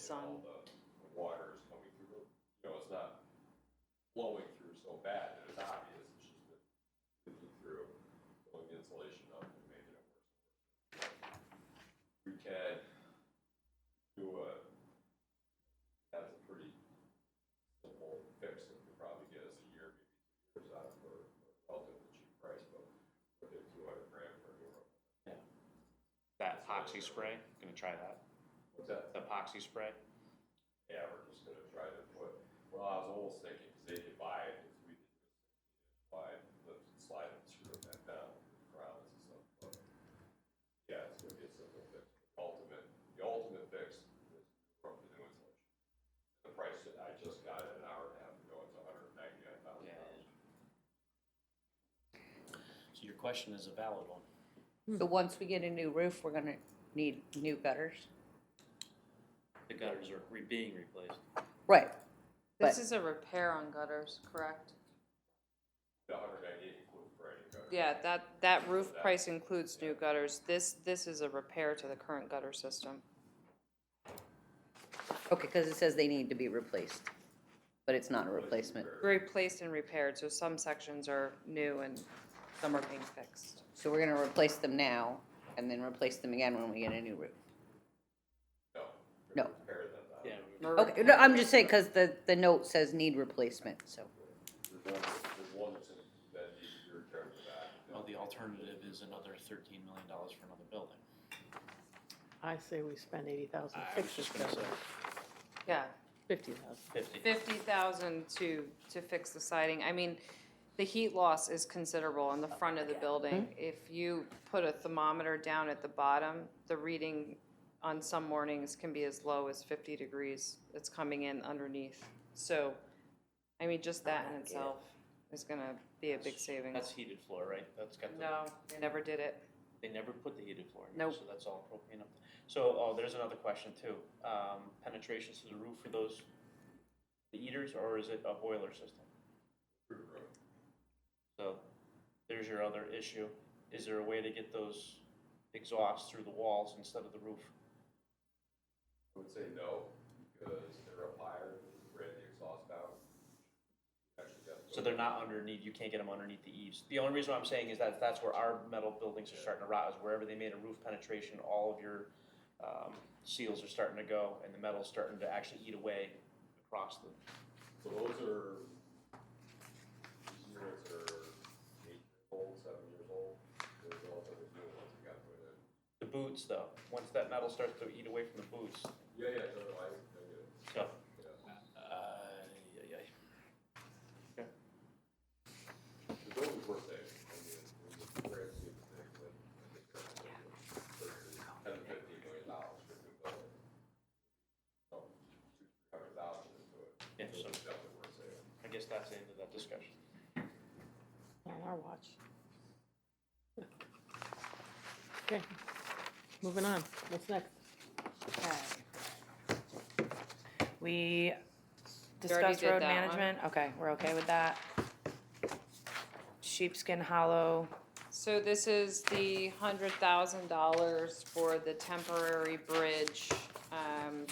sun. The water is coming through, you know, it's not flowing through so bad that it's obvious, it's just been leaking through, pulling the insulation up and making it worse. We can do that's a pretty simple fix that could probably get us a year, maybe 2 years out for a relatively cheap price, but we'll get $200,000 for a new roof. That epoxy spray, gonna try that. What's that? The epoxy spray. Yeah, we're just gonna try to put, well, I was almost thinking, cause they could buy it, if we did this wide, lift and slide and screw it back down, with crowns and stuff, but, yeah, it's gonna be a simple fix. The ultimate fix is from the new insulation. The price that I just got it an hour and a half ago, it's $199,000. So your question is a valid one. So once we get a new roof, we're gonna need new gutters? The gutters are being replaced. Right. This But- is a repair on gutters, correct? The 198 includes for any gutter. Yeah, that roof price includes new gutters. This is a repair to the current gutter system. Okay, because it says they need to be replaced, but it's not a replacement. Replaced and repaired, so some sections are new and some are being fixed. So we're gonna replace them now and then replace them again when we get a new roof? No. No. Repair them. Yeah. We're Okay, no, I'm just saying, because the note says need replacement, so. There's one that's in, that needs to be repaired in the back. Well, the alternative is another $13 million for another building. I say we spend 80,000 to I fix was this just gonna building. say 50,000. 50. 50,000 to fix the siding. I mean, the heat loss is considerable in the front of the building. If you put a thermometer down at the bottom, the reading on some mornings can be as low as 50 degrees. It's coming in underneath. So, I mean, just that in itself is gonna be a big savings. That's heated floor, right? That's got the. No, they never did it. They never put the heated floor in there, Nope. so that's all propane up. So, oh, there's another question too. Penetrations to the roof for those, the heaters, or is it a boiler system? So, there's your other issue. Is there a way to get those exhausts through the walls instead of the roof? I would say no, because they're up higher, ran the exhaust down. Actually got to So they're not underneath, you can't get them underneath the eaves. The only reason I'm saying is that that's where our metal buildings are starting to rot, is wherever they made a roof penetration, all of your seals are starting to go, and the metal's starting to actually eat away across the. So those are, these units are 8 years old, 7 years old. They're relatively new ones we got put in. The boots, though, once that metal starts to eat away from the boots, Yeah, no, I get it. so. Yeah. Yeah, yeah. Okay. The buildings were big. I mean, in the grand scheme of things, like, I think they're $10 to $15 million for a new building. So, $200,000 into it. Yeah, So so it's definitely worth saving. I guess that's the end of that discussion. On our watch. Okay, moving on. What's next? We We already discussed did road that one. management, okay, we're okay with that. Sheepskin Hollow, So this is the $100,000 for the temporary bridge,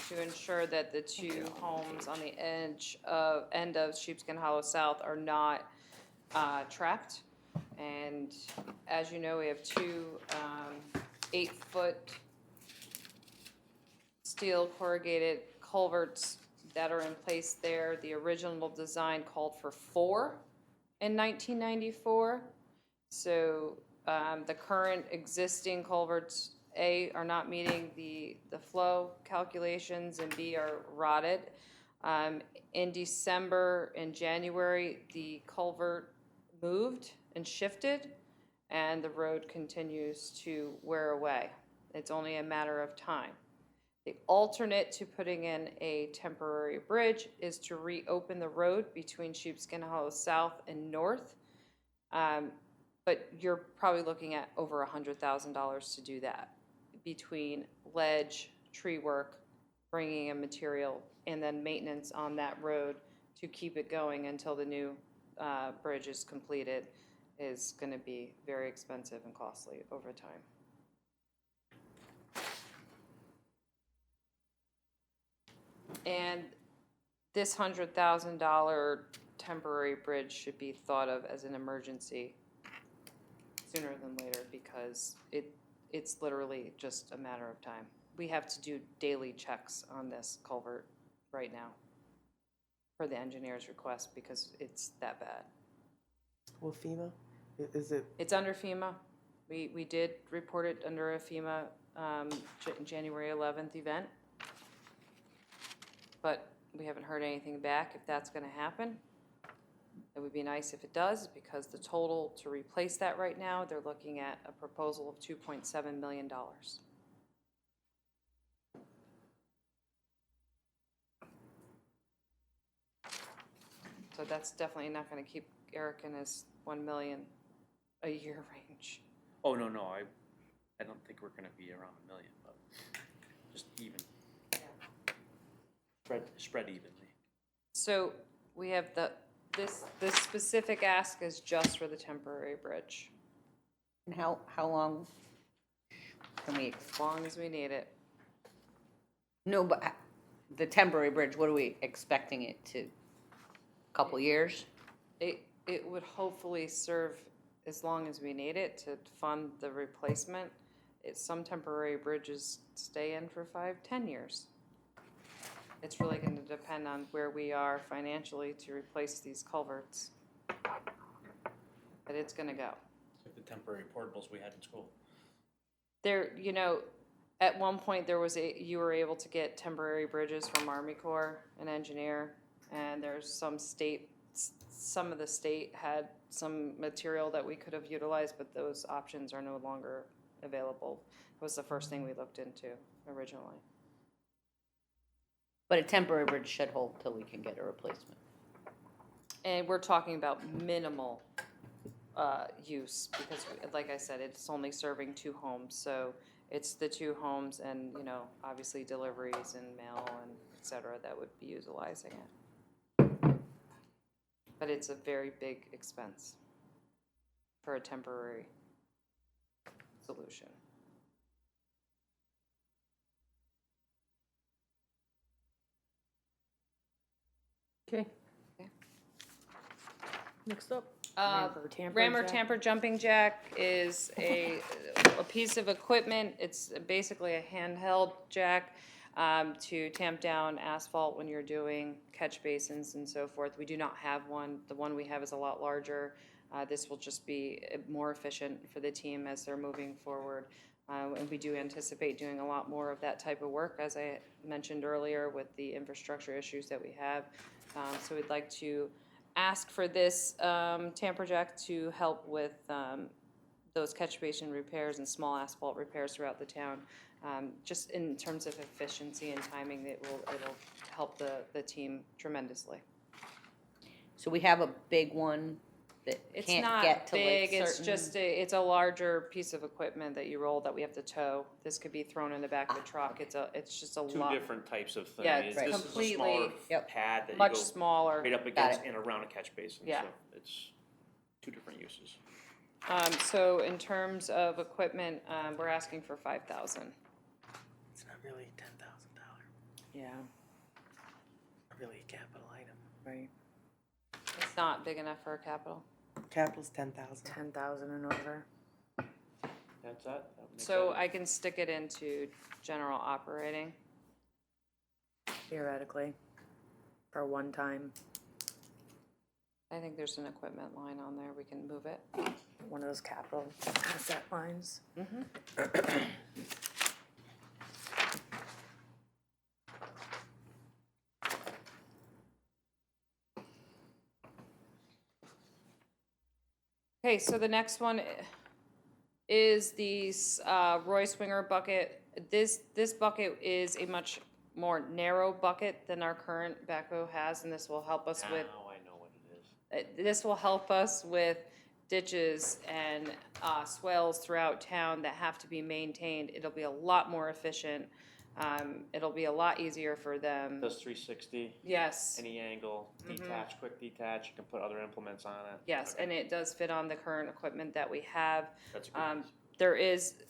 to ensure that the two homes on the end of Sheepskin Hollow South are not, trapped. And as you know, we have two, 8-foot steel corrugated culverts that are in place there. The original design called for 4 in 1994. So the current existing culverts, A, are not meeting the flow calculations, and B, are rotted. In December and January, the culvert moved and shifted, and the road continues to wear away. It's only a matter of time. The alternate to putting in a temporary bridge is to reopen the road between Sheepskin Hollow South and North. But you're probably looking at over $100,000 to do that, between ledge, tree work, bringing in material, and then maintenance on that road to keep it going until the new bridge is completed, is going to be very expensive and costly over time. And this $100,000 temporary bridge should be thought of as an emergency sooner than later, because it's literally just a matter of time. We have to do daily checks on this culvert right now for the engineer's request, because it's that bad. Well, FEMA, is it, It's under FEMA. We did report it under a FEMA January 11th event. But we haven't heard anything back if that's gonna happen. It would be nice if it does, because the total to replace that right now, they're looking at a proposal of $2.7 million. So that's definitely not gonna keep Eric in his 1 million a year range. Oh, no, I don't think we're gonna be around 1 million, but just even. Spread evenly. So we have this specific ask is just for the temporary bridge, And how long can we, as long as we need it. no, but the temporary bridge, what are we expecting it to, couple years? It would hopefully serve as long as we need it to fund the replacement. Some temporary bridges stay in for 5-10 years. It's really going to depend on where we are financially to replace these culverts. But it's going to go. Like the temporary portables we had in school. There, at one point you were able to get temporary bridges from Army Corps, an engineer, and there's some of the state had some material that we could have utilized, but those options are no longer available. It was the first thing we looked into originally. But a temporary bridge should hold till we can get a replacement. And we're talking about minimal use, because like I said, it's only serving 2 homes. So it's the 2 homes and, obviously deliveries and mail and et cetera that would be utilizing it. But it's a very big expense for a temporary solution. Okay. Okay. Next up. Rammer tamper jumping jack is a piece of equipment. It's basically a handheld jack to tamp down asphalt when you're doing catch basins and so forth. We do not have one. The one we have is a lot larger. This will just be more efficient for the team as they're moving forward. And we do anticipate doing a lot more of that type of work, as I mentioned earlier, with the infrastructure issues that we have. So we'd like to ask for this tamper jack to help with those catch basin repairs and small asphalt repairs throughout the town. Just in terms of efficiency and timing, it'll help the team tremendously. So we have a big one that It's can't not get to big, like it's certain. just it's a larger piece of equipment that you roll that we have to tow. This could be thrown in the back of the truck. It's just a 2 lot. different types of things. Yeah, it's This completely- is a smaller Yep. pad that you Much go smaller. right up against and around a catch basin. Yeah. So it's 2 different uses. So in terms of equipment, we're asking for $5,000. it's not really $10,000, Yeah, not really a capital item. right. It's not big enough for a capital. Capital's 10,000. 10,000 and over. That's that? That makes So that- I can stick it into general operating. Theoretically, for one time, I think there's an equipment line on there. We can move it. one of those capital asset lines. Okay, so the next one is the Roy Swinger bucket. This bucket is a much more narrow bucket than our current backhoe has, and this will help us with. Now I know what it is. This will help us with ditches and swales throughout town that have to be maintained. It'll be a lot more efficient. It'll be a lot easier for them. Does 360, Yes. any angle, detach, quick detach, you can put other implements on it. Yes, Okay. and it does fit on the current equipment that we have. That's a good piece. There is,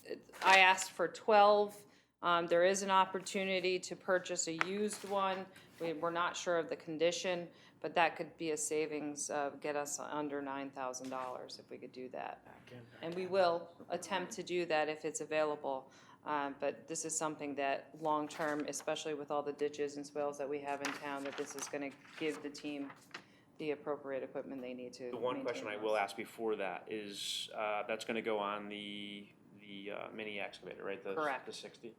I asked for 12 There is an opportunity to purchase a used one. We're not sure of the condition, but that could be a savings of get us under $9,000 if we could do that. And we will attempt to do that if it's available. But this is something that long-term, especially with all the ditches and swales that we have in town, that this is gonna give the team the appropriate equipment they need to The one question I maintain will those. ask before that is, that's gonna go on the mini excavator, right? Correct. The 60.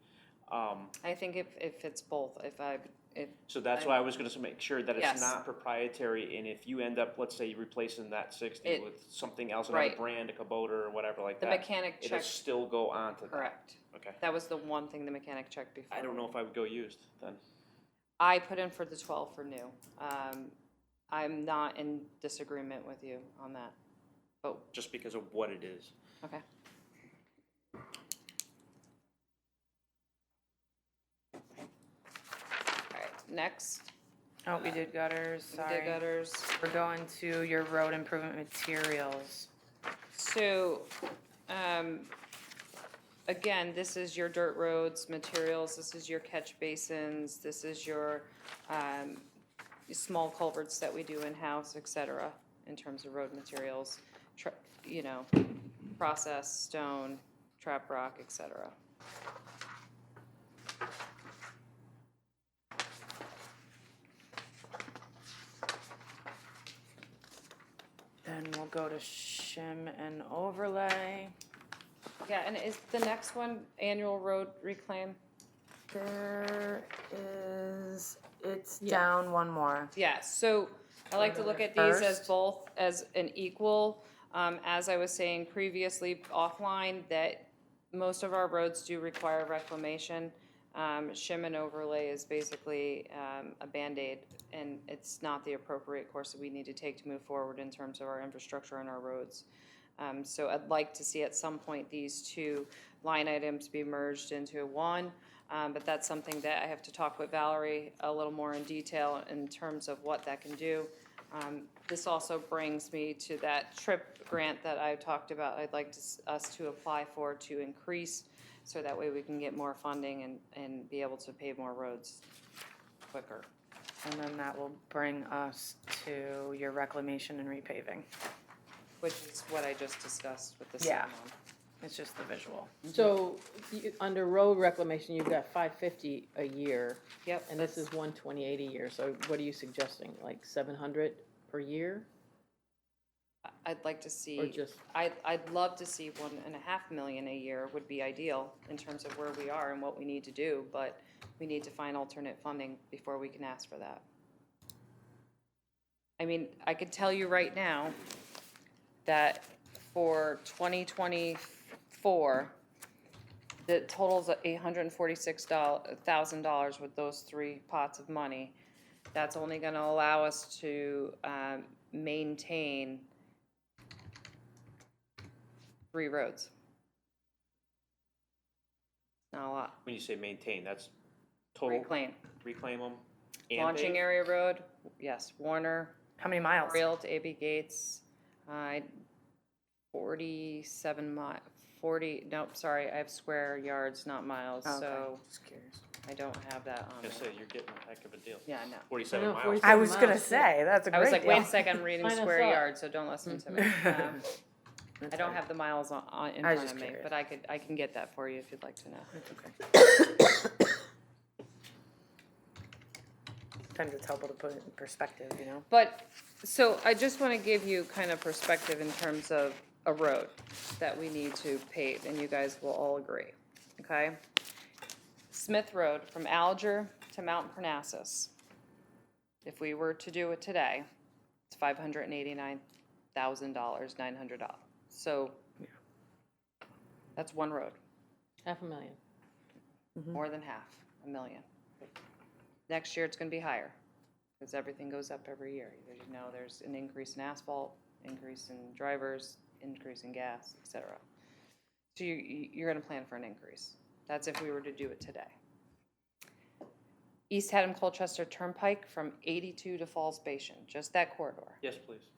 I think if it's both, if, So that's why I was gonna make sure that Yes. it's not proprietary, and if you end up, let's say, replacing that 60 It- with something else, another right. brand, a Kubota or whatever like the that, mechanic it'll checked, still go on to that. correct. Okay. That was the one thing the mechanic checked before. I don't know if I would go used then. I put in for the 12 for new. I'm not in disagreement with you on that. But, Just because of what it is. okay. Alright, next, Oh, we did gutters, we sorry. did gutters. We're going to your road improvement materials. So, again, this is your dirt roads materials, this is your catch basins, this is your, small culverts that we do in-house, et cetera, in terms of road materials, you know, process, stone, trap rock, et cetera. Then we'll go to shim and overlay. Yeah, and is the next one annual road reclaim? There is, it's Yeah. down one more. Yeah, so I like to look at these as First. both as an equal. As I was saying previously offline, that most of our roads do require reclamation. Shim and overlay is basically a Band-Aid, and it's not the appropriate course that we need to take to move forward in terms of our infrastructure and our roads. So I'd like to see at some point these two line items be merged into one. But that's something that I have to talk with Valerie a little more in detail in terms of what that can do. This also brings me to that TRIP grant that I talked about. I'd like us to apply for to increase, so that way we can get more funding and be able to pave more roads quicker. And then that will bring us to your reclamation and repaving. Which is what I just discussed with the Yeah. second one. It's just the visual. So, under road reclamation, you've got $550 a year, Yep. and this is $128 a year, so what are you suggesting, like 700 per year? I'd like to see. Or just- I'd love to see 1.5 million a year would be ideal in terms of where we are and what we need to do, but we need to find alternate funding before we can ask for that. I mean, I could tell you right now that for 2024, the total's $846,000 with those three pots of money. That's only gonna allow us to, maintain 3 roads. Not a lot. When you say maintain, that's total? Reclaim. them? and Launching pave? area road, yes, Warner, How many miles? Rail to AB Gates, 47 nope, sorry, I have square yards, not miles, Okay, so just curious. I don't have that on I me. was gonna say, you're getting a heck of a deal. Yeah, I know. 47 I know, miles. 47 I was gonna miles, say, that's a I was great like, wait a deal. second, I'm reading Sign us square up. yards, so don't listen to me. I don't have the miles in I was front just of me, curious. but I can get that for you if you'd like to know. It's okay. Sometimes it's helpful to put it in perspective, you know? But, so I just want to give you kind of perspective in terms of a road that we need to pave, and you guys will all agree, okay? Smith Road from Alger to Mount Parnassus. If we were to do it today, it's $589,000, $900. So, that's one road, $500,000. more than half, $1 million. Next year, it's gonna be higher, because everything goes up every year. You know, there's an increase in asphalt, increase in drivers, increase in gas, et cetera. So you're gonna plan for an increase. That's if we were to do it today. East Haddam Colchester Turnpike from 82 to Falls Station, just that corridor, Yes, please.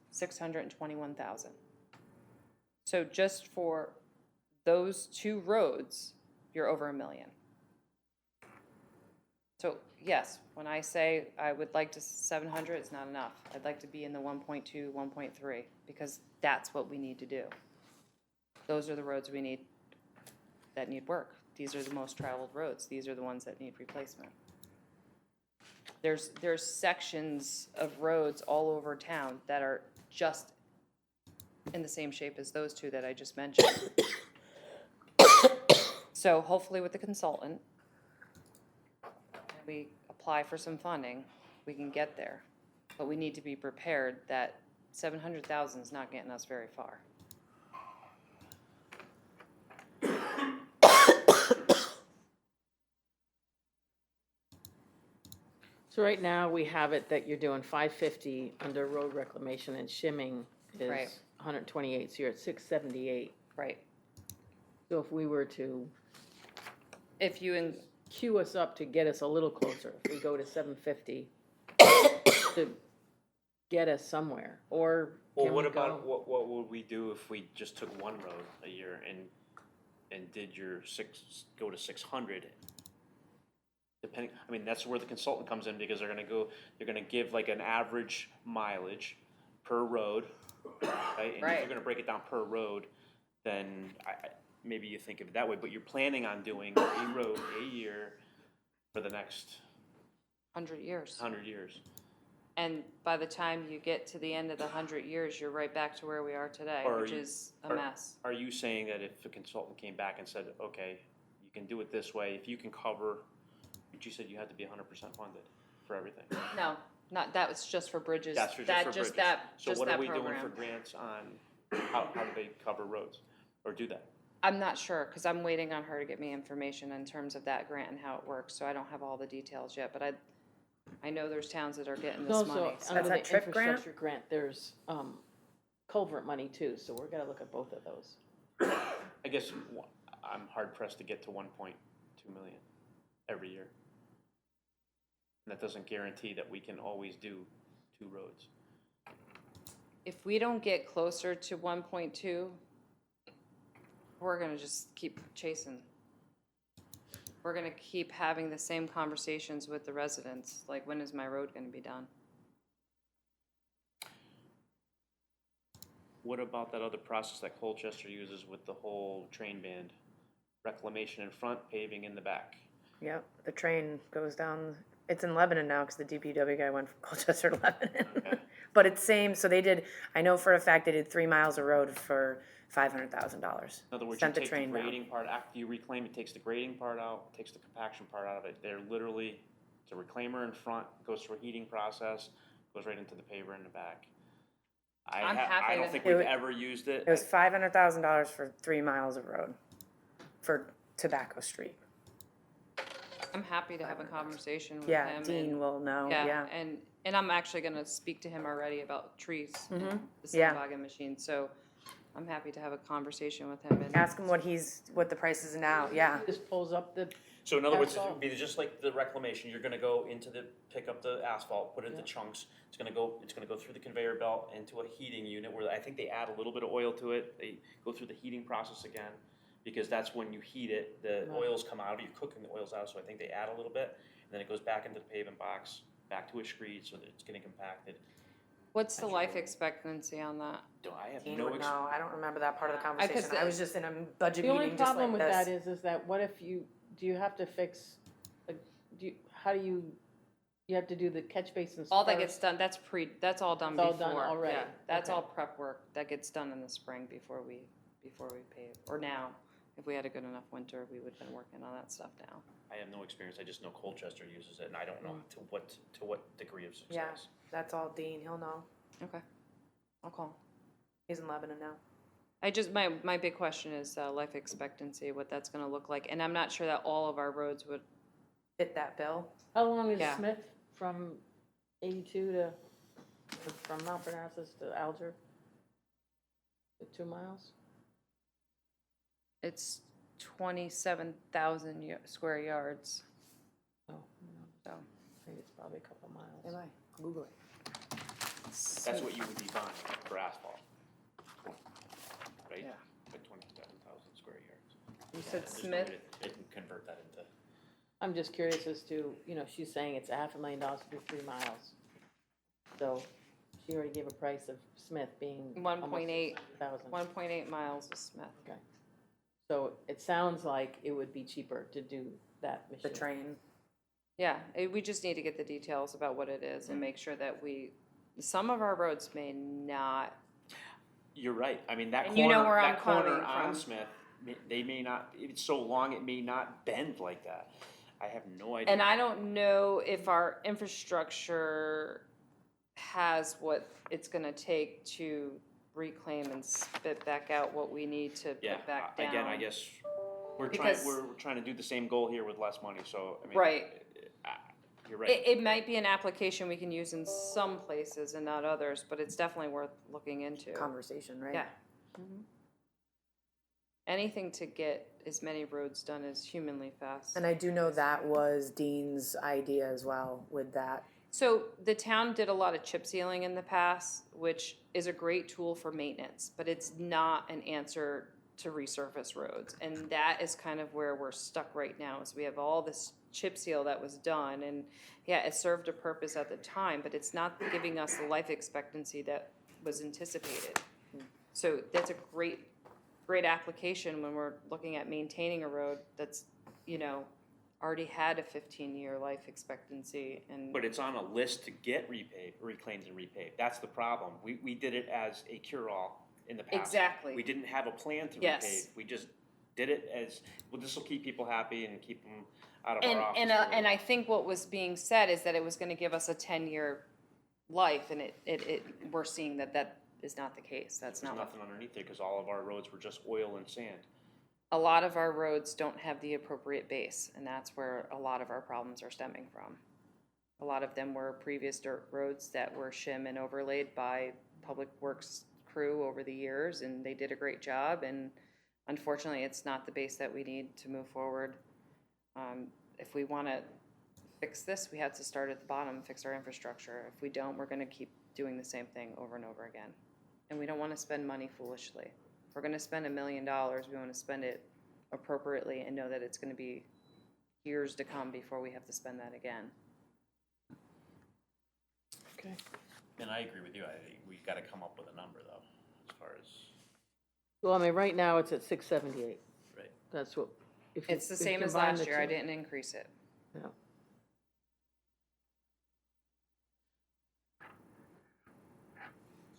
So, yes, when I say I would like to 700, it's not enough. I'd like to be in the 1.2, 1.3, because that's what we need to do. Those are the roads we need, that need work. These are the most traveled roads. These are the ones that need replacement. There's sections of roads all over town that are just in the same shape as those two that I just mentioned. So hopefully with the consultant, we apply for some funding, we can get there. But we need to be prepared that 700,000 is not getting us very far. So right now, we have it that you're doing 550 under road reclamation and shimming Right. is 128, so you're at 678. Right. So if we were to If you, queue us up to get us a little closer, if we go to 750 to get us somewhere, or Well, can what we about, go? what would we do if we just took one road a year and did your go to 600? Depending, I mean, that's where the consultant comes in, because they're gonna give like an average mileage per road, right? And if Right. you're gonna break it down per road, then maybe you think of it that way, but you're planning on doing a road a year for the next 100 years. 100 years. And by the time you get to the end of the 100 years, you're right back to where we are today, Or which you- is a or- mess. Are you saying that if a consultant came back and said, okay, you can do it this way, if you can cover, but you said you had to be 100% funded for everything? No, not, that was just for bridges. That's for That, just just for that, bridges. So just what are that we doing for program. grants on, how do they cover roads, or do that? I'm not sure, because I'm waiting on her to get me information in terms of that grant and how it works, so I don't have all the details yet, but I know there's towns that are getting this Also, money. so- under that the TRIP grant? infrastructure grant, there's culvert money too, so we're gonna look at both of those. I guess I'm hard pressed to get to 1.2 million every year. And that doesn't guarantee that we can always do 2 roads. If we don't get closer to 1.2, we're gonna just keep chasing. We're gonna keep having the same conversations with the residents, like, when is my road gonna be done? What about that other process that Colchester uses with the whole train band? Reclamation in front, paving in the back. Yep, the train goes down, it's in Lebanon now, because the DPW guy went from Colchester to Lebanon. Okay. But it's same, so they did, I know for a fact they did 3 miles of road for $500,000. In other words, you Sent the take the train down. grading part, after you reclaim, it takes the grading part out, takes the compaction part out of it. They're literally, it's a reclaimer in front, goes through a heating process, goes right into the paver in the back. I'm I happy don't to- think It we've would- ever used it. It was $500,000 for 3 miles of road for Tobacco Street. I'm happy to have a conversation with Yeah, him. Dean and- will know, Yeah, yeah. and I'm actually gonna speak to him already about trees and the yeah. sandbogging machine, so I'm happy to have a conversation with him and. Ask him what the price is now, yeah. This pulls up the, So in other words, it Asphalt. would be just like the reclamation, you're gonna go into pick up the asphalt, put it into chunks. It's gonna go through the conveyor belt into a heating unit where I think they add a little bit of oil to it. They go through the heating process again, because that's when you heat it, the oils come out, you're cooking the oils out, so I think they add a little bit. And then it goes back into the pavement box, back to a screed, so that it's getting compacted. What's the life expectancy on that? Do I have Dean no would know, I don't remember that part of the cause conversation. I was just in a budget the only meeting just problem like with that this. is that what if do you have to fix, how do you have to do the catch basins All that first? gets done, that's all done It's all before. done already. Yeah, that's Okay. all prep work, that gets done in the spring before we pave, or now. If we had a good enough winter, we would've been working on that stuff now. I have no experience, I just know Colchester uses it, and I don't know to what degree of Yeah, success. that's all Dean, he'll know. Okay, I'll call. He's in Lebanon now. I just, my big question is life expectancy, what that's gonna look like, and I'm not sure that all of our roads would, Fit that bill. How long is Yeah. Smith from 82 to, from Mount Parnassus to Alger? 2 miles? it's 27,000 square yards, Oh, so. maybe it's probably a couple miles. Am I? Google it. That's what you would be buying for asphalt. Right? Yeah. Like 27,000 square yards. You said There's no Smith? way They can convert that into, I'm just curious as to, you know, she's saying it's $500,000 to do 3 miles. So she already gave a price of Smith being almost 1.8. 600,000. 1.8 miles of Smith. Okay. So it sounds like it would be cheaper to do that The machine. train. Yeah, we just need to get the details about what it is and make sure that some of our roads may not. You're right, I mean, that And you know corner, where I'm that corner coming on from. Smith, they may not, it's so long, it may not bend like that. I have no idea. And I don't know if our infrastructure has what it's gonna take to reclaim and spit back out what we need to Yeah, put back down. again, I guess, we're Because- trying to do the same goal here with less money, so, I mean. Right. You're right. It might be an application we can use in some places and not others, but it's definitely worth looking into. Conversation, right? Yeah. Anything to get as many roads done as humanly fast. And I do know that was Dean's idea as well with that. So the town did a lot of chip sealing in the past, which is a great tool for maintenance, but it's not an answer to resurface roads. And that is kind of where we're stuck right now, is we have all this chip seal that was done, and yeah, it served a purpose at the time, but it's not giving us the life expectancy that was anticipated. So that's a great application when we're looking at maintaining a road that's, you know, already had a 15-year life expectancy. And But it's on a list to get reclaimed and repaved. That's the problem. We did it as a cure-all in the past. Exactly. We didn't have a plan to Yes. repave. We just did it as, well, this will keep people happy and keep them out of our office. And I think what was being said is that it was gonna give us a 10-year life, and we're seeing that is not the case. That's There's not what. nothing underneath there because all of our roads were just oil and sand. A lot of our roads don't have the appropriate base, and that's where a lot of our problems are stemming from. A lot of them were previous dirt roads that were shim and overlaid by Public Works crew over the years, and they did a great job, and unfortunately, it's not the base that we need to move forward. If we wanna fix this, we have to start at the bottom, fix our infrastructure. If we don't, we're gonna keep doing the same thing over and over again. And we don't wanna spend money foolishly. If we're gonna spend $1 million, we wanna spend it appropriately and know that it's gonna be years to come before we have to spend that again. Okay. And I agree with you, I think we gotta come up with a number though, as far as, Well, I mean, right now it's at 678. right. That's what. If you- It's the if you same as combine last the year, I two- didn't increase it. Yeah.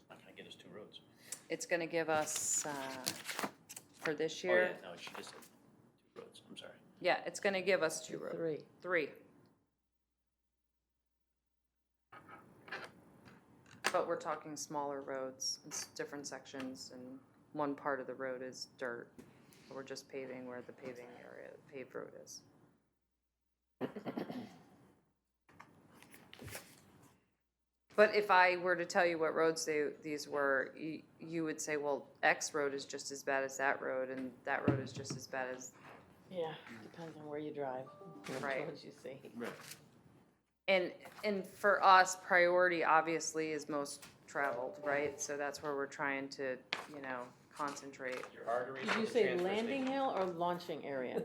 It's not gonna get us 2 roads. It's gonna give us, for this Oh, year, yeah, no, she just said 2 roads, I'm sorry. yeah, it's gonna give us 2 roads. 3. 3. But we're talking smaller roads, it's different sections, and one part of the road is dirt. We're just paving where the paving area, paved road is. But if I were to tell you what roads these were, you would say, well, X road is just as bad as that road, and that road is just as bad as, Yeah, depends on where you drive, which Right. ones you see. Right. and for us, priority obviously is most traveled, right? So that's where we're trying to, you know, concentrate. Your arteries. Did you say landing hill or launching area?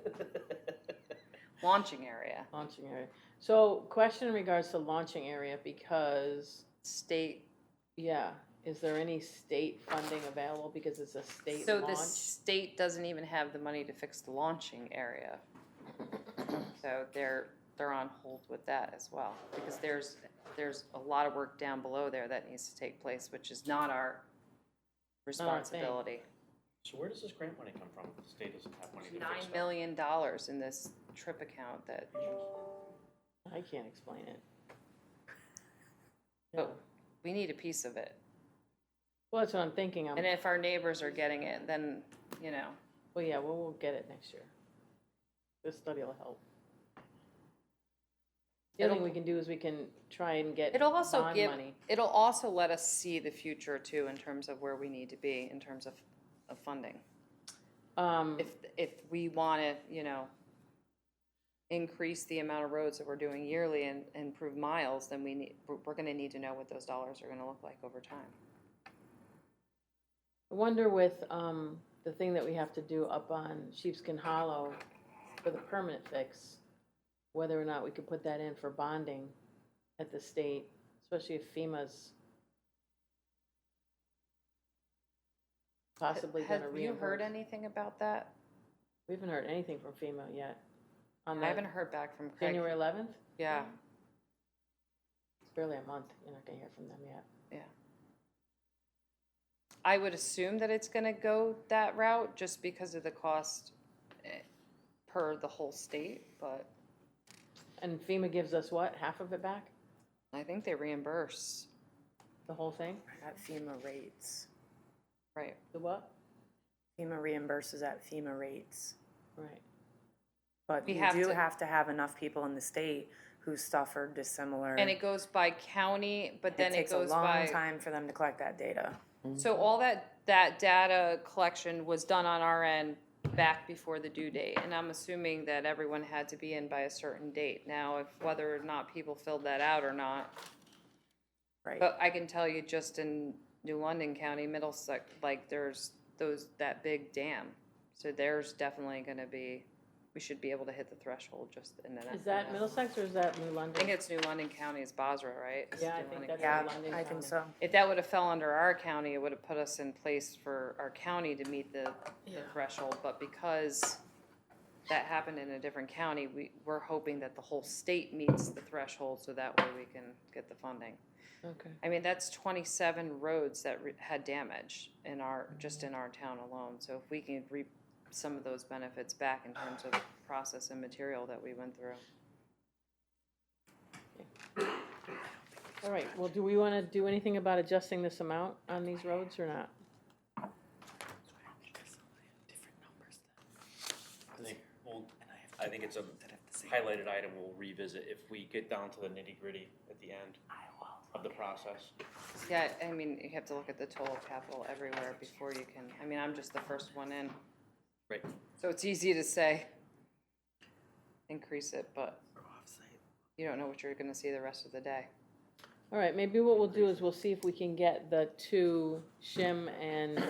Launching area, Launching area. So question in regards to launching area, because, state. yeah, is there any state funding available because it's a state So the launch? state doesn't even have the money to fix the launching area. So they're on hold with that as well, because there's a lot of work down below there that needs to take place, which is not our responsibility. So where does this grant money come from? The state doesn't have money to fix $9 stuff. million in this trip account that, I can't explain it. But- Yeah. we need a piece of it. Well, that's what I'm thinking. And if our neighbors are getting it, then, you know, Well, yeah, we'll get it next year. This study will help. The other thing we can do is we can try and get it'll also bond give, money. it'll also let us see the future too, in terms of where we need to be, in terms of funding. If we wanna, you know, increase the amount of roads that we're doing yearly and improve miles, then we're gonna need to know what those dollars are gonna look like over time. I wonder with, the thing that we have to do up on Sheepskin Hollow for the permanent fix, whether or not we could put that in for bonding at the state, especially if FEMA's possibly gonna Have you heard reimburse. anything about that? We haven't heard anything from FEMA yet. On I haven't the heard back from Craig. January 11th? Yeah, It's barely a month, you're not gonna hear from them yet. yeah. I would assume that it's gonna go that route just because of the cost per the whole state, but And FEMA gives us what, half of it back? I think they reimburse, The whole thing? At FEMA rates. right? The what? FEMA reimburses at FEMA rates. Right. But We you have do to- have to have enough people in the state who suffered dissimilar. And it goes by county, but then it takes a goes long by. time for them to collect that data. So all that data collection was done on our end back before the due date, and I'm assuming that everyone had to be in by a certain date. Now, if whether or not people filled that out or not, Right. but I can tell you just in New London County, Middlesex, like there's that big dam. So there's definitely gonna be, we should be able to hit the threshold just in that. Is that Middlesex or is that New I London? think it's New London County, it's Basra, right? Yeah, I New think London that's County. Yeah, London I County. think so. If that would have fell under our county, it would have put us in place for our county to meet the threshold, but because that happened in a different county, we're hoping that the whole state meets the threshold, so that way we can get the funding. Okay. I mean, that's 27 roads that had damage just in our town alone, so if we can reap some of those benefits back in terms of process and material that we went through. All right, well, do we want to do anything about adjusting this amount on these roads or not? I think it's a highlighted item we'll revisit if we get down to the nitty-gritty at the end of the process. Yeah, I mean, you have to look at the total capital everywhere before you can, I mean, I'm just the first one in. Right. So it's easy to say, increase it, but you don't know what you're gonna see the rest of the day. All right, maybe what we'll do is we'll see if we can get the two shim and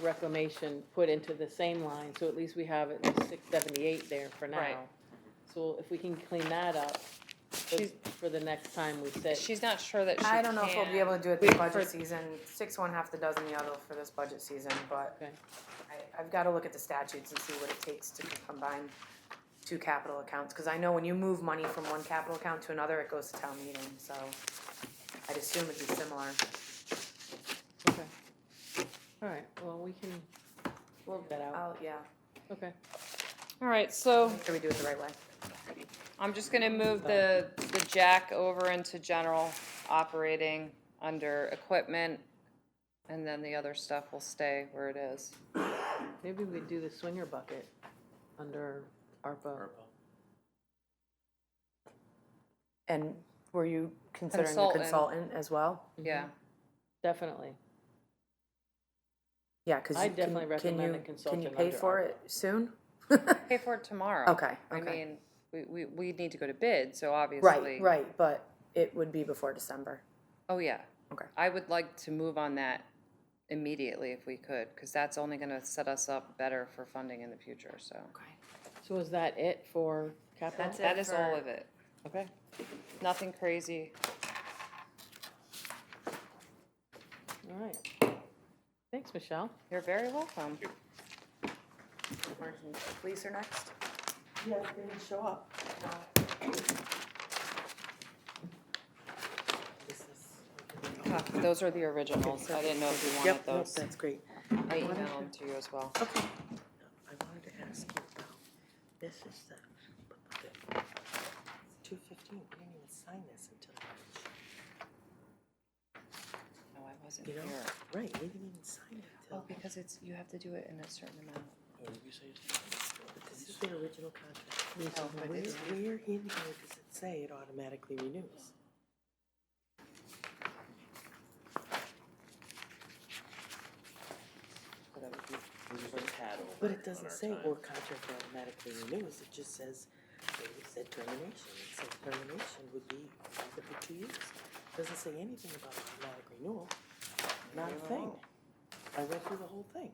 reclamation put into the same line, so at least we have at least 678 there for now. Right. So if we can clean that up for the next time we sit. She's not sure that she can. I don't know if we'll be able to do it this budget season, 6 one, half the dozen the other for this budget season, but Okay. I've gotta look at the statutes and see what it takes to combine two capital accounts, cause I know when you move money from one capital account to another, it goes to town meeting, so I'd assume it'd be similar. Okay. All right, well, we'll get that out. Yeah, Oh. Okay. All right, so make sure we do it the right way. I'm just gonna move the jack over into general operating under equipment, and then the other stuff will stay where it is. Maybe we do the swinger bucket under ARPA. And were you considering the Consultant. consultant as well? Yeah, Definitely. Yeah, cause I you, definitely recommend a can you consultant pay under for ARPA. it soon? pay for it tomorrow. Okay, I okay. mean, we need to go to bid, so obviously. Right, right, but it would be before December. Oh, yeah. Okay. I would like to move on that immediately if we could, because that's only gonna set us up better for funding in the future, so. So is that it for capital? That's it. That is for- all of it. Okay. Nothing crazy. All right. Thanks, Michelle. You're very welcome. Police are next? Yeah, they didn't show up. Those are the originals. I didn't know if you Yep, wanted nope, those. that's great. I emailed them to you as well. Okay. I wanted to ask you about, this is the 215, we didn't even sign this until, No, I wasn't you know, here. right, we didn't even sign it Oh, until. because you have to do it in a certain amount. But this is the original contract. Oh, but Where, it's- where in here does it say it automatically renews? So that would be But it doesn't say or contract automatically renews, it just says, it said termination, it said termination would be every 2 years. Doesn't say anything about automatic renewal, not a thing. I read through the whole thing.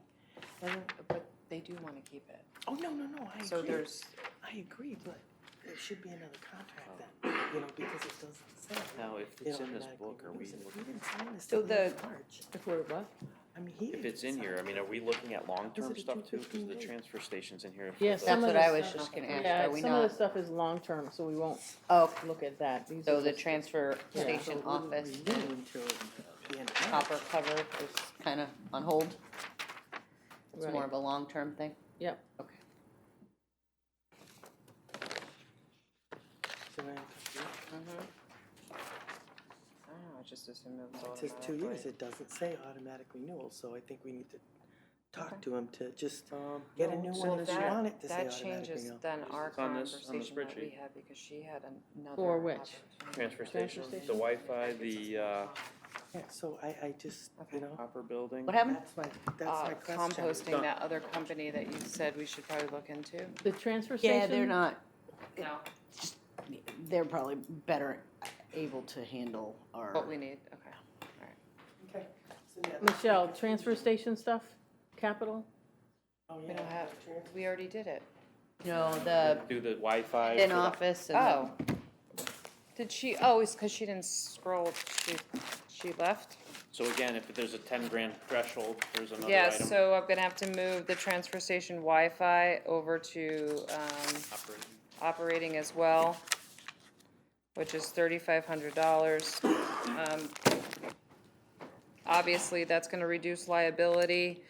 And then, But they do want to keep it. oh, no, I agree. So there's, I agree, but There should be another contract then, you know, because it doesn't say. Now, if it it's in this automatically book, are we renews. And if looking, we didn't sign this So till the end the- of March, If we're what? I mean, he if didn't it's in sign here, I mean, are we looking at long-term it a stuff too? Cause 215 the day? transfer station's in here. for Yeah, the- some That's of what the I was stuff- just gonna ask, Yeah, are we some of the not, stuff is long-term, so we won't oh, look at that. These so are the just- transfer Yeah. station So it wouldn't office renew and until the end of March. copper cover is kinda on hold? It's more Right. of a long-term thing? Yep. Okay. So I'm confused. I don't know, I just assumed it was It says 2 years, automatically. it doesn't say automatic renewal, so I think we need to Okay. talk to him to just get a no, new it's one in if this you here. want it to say That automatic changes renewal. then our It's on this- on the conversation that we spreadsheet. had, because she had another. For which? opportunity. Transfer station, the station? Wi-Fi, the, Yeah, so I just, Okay. you know, copper building. What happened? that's my question. Composting, that other company that you said we should probably look into. The transfer station? Yeah, they're not, No. they're probably better able to handle our. What we need, okay. Okay. So, yeah, Michelle, transfer station stuff, capital? oh, We yeah, don't have, transfer- we already did it. No, the Do the Wi-Fi. in for the- office and. Oh. Did she, oh, it's because she didn't scroll, she left? So again, if there's a 10 grand threshold, there's another Yeah, item. so I'm gonna have to move the transfer station Wi-Fi over to, Operating. operating as well, which is $3,500. Obviously, that's gonna reduce liability,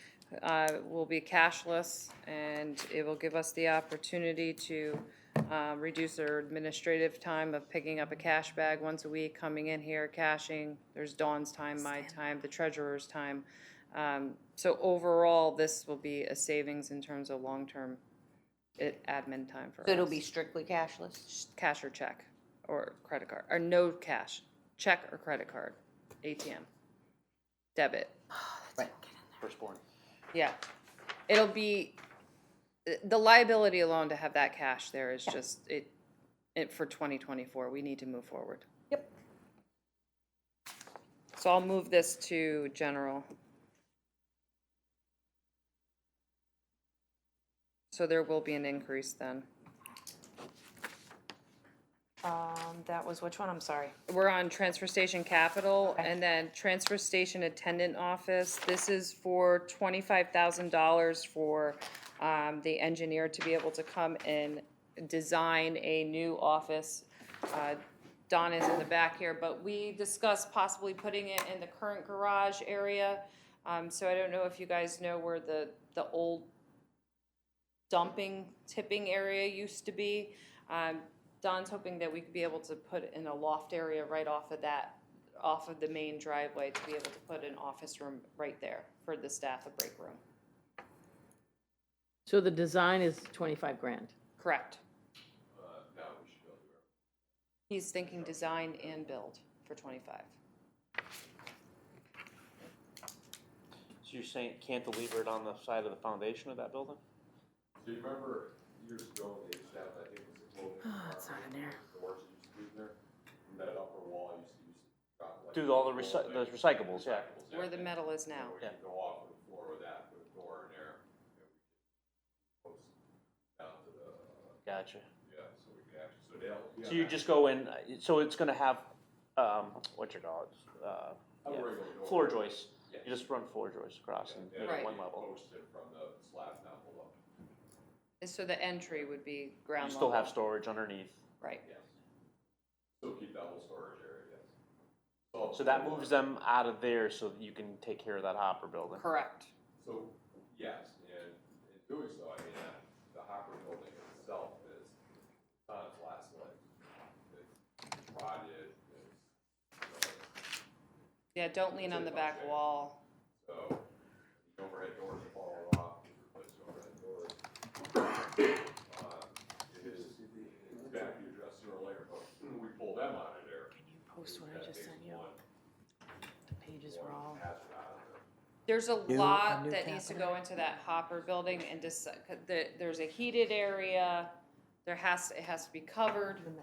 will be cashless, and it will give us the opportunity to reduce our administrative time of picking up a cash bag once a week, coming in here, cashing. There's Dawn's time, my time, the treasurer's time. So overall, this will be a savings in terms of long-term admin time for us. So it'll be strictly cashless? Cash or check, or credit card, or no cash, check or credit card, ATM, debit. Firstborn. Yeah, it'll be, the liability alone to have that cash there is just, it for 2024, we need to move forward. Yep. So I'll move this to general. So there will be an increase then. That was which one? I'm sorry. We're on transfer station capital, and then transfer station attendant office. This is for $25,000 for the engineer to be able to come and design a new office. Don is in the back here, but we discussed possibly putting it in the current garage area. So I don't know if you guys know where the old dumping tipping area used to be. Don's hoping that we could be able to put it in a loft area right off of that, off of the main driveway, to be able to put an office room right there for the staff, a break room. So the design is 25 grand. Correct. Now we should go through it. He's thinking design and build for 25. So you're saying cantilever it on the side of the foundation of that building? So you remember years ago, they used to have, I think it was a clothing. It's not in there. Doors that used to be in there, and that upper wall used to use. like, Do all the clothing. those recyclables, yeah. Where the metal is now. We can go off of the floor with that, with a door in there, and we can post down to the, Gotcha. yeah, so we can actually, so they'll. So you just go in, so it's gonna have, what you call it, A regular door. floor joists. Yeah. You just run floor joists across and make Right. it one level. Posted from the slab down below. So the entry would be You ground still level. have storage underneath. Right. Yes. Still keep that whole storage area, yes. So that moves them out of there so that you can take care of that hopper building. Correct. So, yes, and in doing so, I mean, the Hopper building itself is on its last leg. It's rotted, Yeah, don't lean on the back wall. so the overhead doors are falling off, we replaced the overhead doors. It is, it's gonna be addressed sooner or later, but we pull them out of there. Can you post what I that just takes sent you? one The pages were all. hazard out of there. There's a New- lot a new that needs to capital? go into that Hopper building, and there's a heated area, it has to be covered. I'm gonna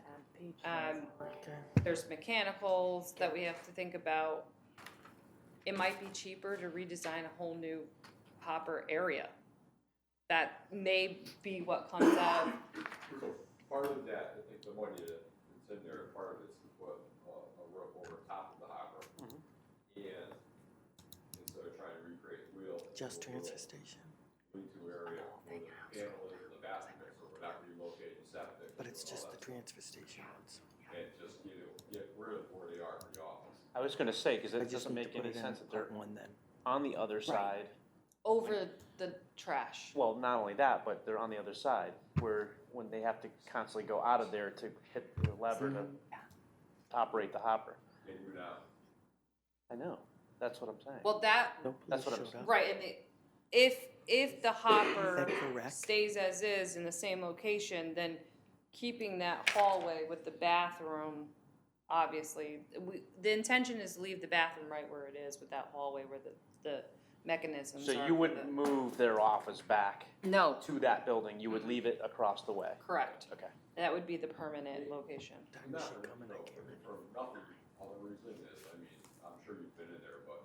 add pages. Okay. There's mechanicals that we have to think about. It might be cheaper to redesign a whole new Hopper area. That may be what comes out. part of that, I think the money that's in there, part of it's to put a roof over top of the hopper. And instead of trying to recreate the wheel. Just we'll transfer put a station, lean-to area where the panel is in the bathroom, so we're not relocating septic. but it's and all just the that transfer station ones. stuff. And just, get rid of where they are for the office. I was gonna say, cause I it just doesn't need to make put any it in sense that they're part one then. on the other side. Over the trash. Well, not only that, but they're on the other side, where, when they have to constantly go out of there to hit the lever to operate the hopper. Can you now? I know, that's what I'm saying. Well, that, No That's police what I'm showed up. right, and if the hopper Is that correct? stays as is in the same location, then keeping that hallway with the bathroom, obviously, the intention is to leave the bathroom right where it is with that hallway where the mechanisms So are. you for wouldn't the- move their office back No, to that building, you would leave it across the way? correct. Okay. That would be the permanent location. Time Not is she for, coming? I can't remember. for nothing, all the reason is, I mean, I'm sure you've been in there, but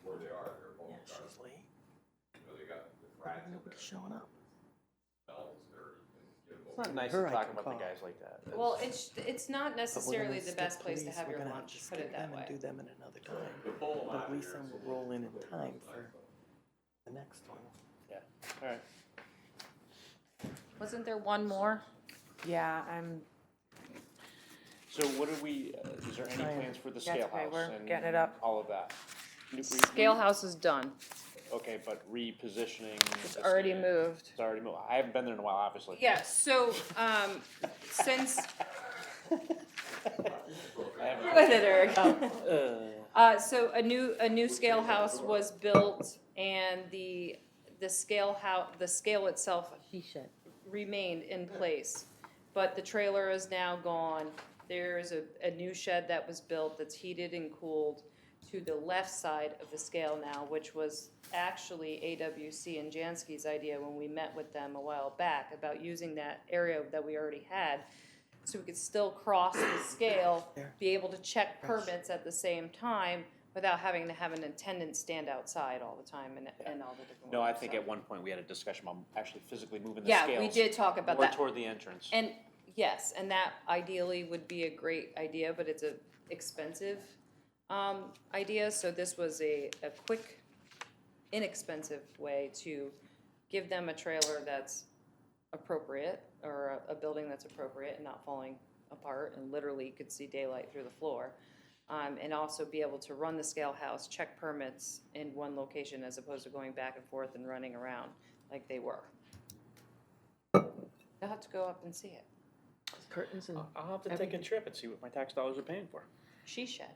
where they are, they're both Yeah, cars. she's late. They got the rats in there. Nobody's showing up. Smells dirty. And It's not nice Her to I talk can about the call. guys like that. Well, it's not But we're necessarily gonna the skip best place to police, have we're your gonna have lunch, to put it skip that them and do way. them in another time. The full But at least then engineers we'll will roll in really time nice, for but the next one. Yeah, alright. Wasn't there one more? Yeah, I'm, So what are we, is there any Trying. plans for the That's scale okay, house we're and getting it up. all of that? Scale house is done. Okay, but repositioning. It's the already scale- moved. It's already moved. I haven't been there in a while, obviously. Yeah, so, since. With it, Eric. So a new scale house was built and the scale itself She said. remained in place. But the trailer is now gone. There's a new shed that was built that's heated and cooled to the left side of the scale now, which was actually AWC and Jansky's idea when we met with them a while back about using that area that we already had. So we could still cross the scale, be able to check permits at the same time without having to have an attendant stand outside all the time and all the different. No, I ones, think so. at one point we had a discussion about actually physically moving the Yeah, scales. we did talk about more that. toward the entrance. And yes, and that ideally would be a great idea, but it's a expensive idea. So this was a quick, inexpensive way to give them a trailer that's appropriate or a building that's appropriate and not falling apart and literally you could see daylight through the floor. And also be able to run the scale house, check permits in one location as opposed to going back and forth and running around like they were. You'll have to go up and see it. Curtains and. I'll have to take a trip and see what my tax dollars are paying for. She shed.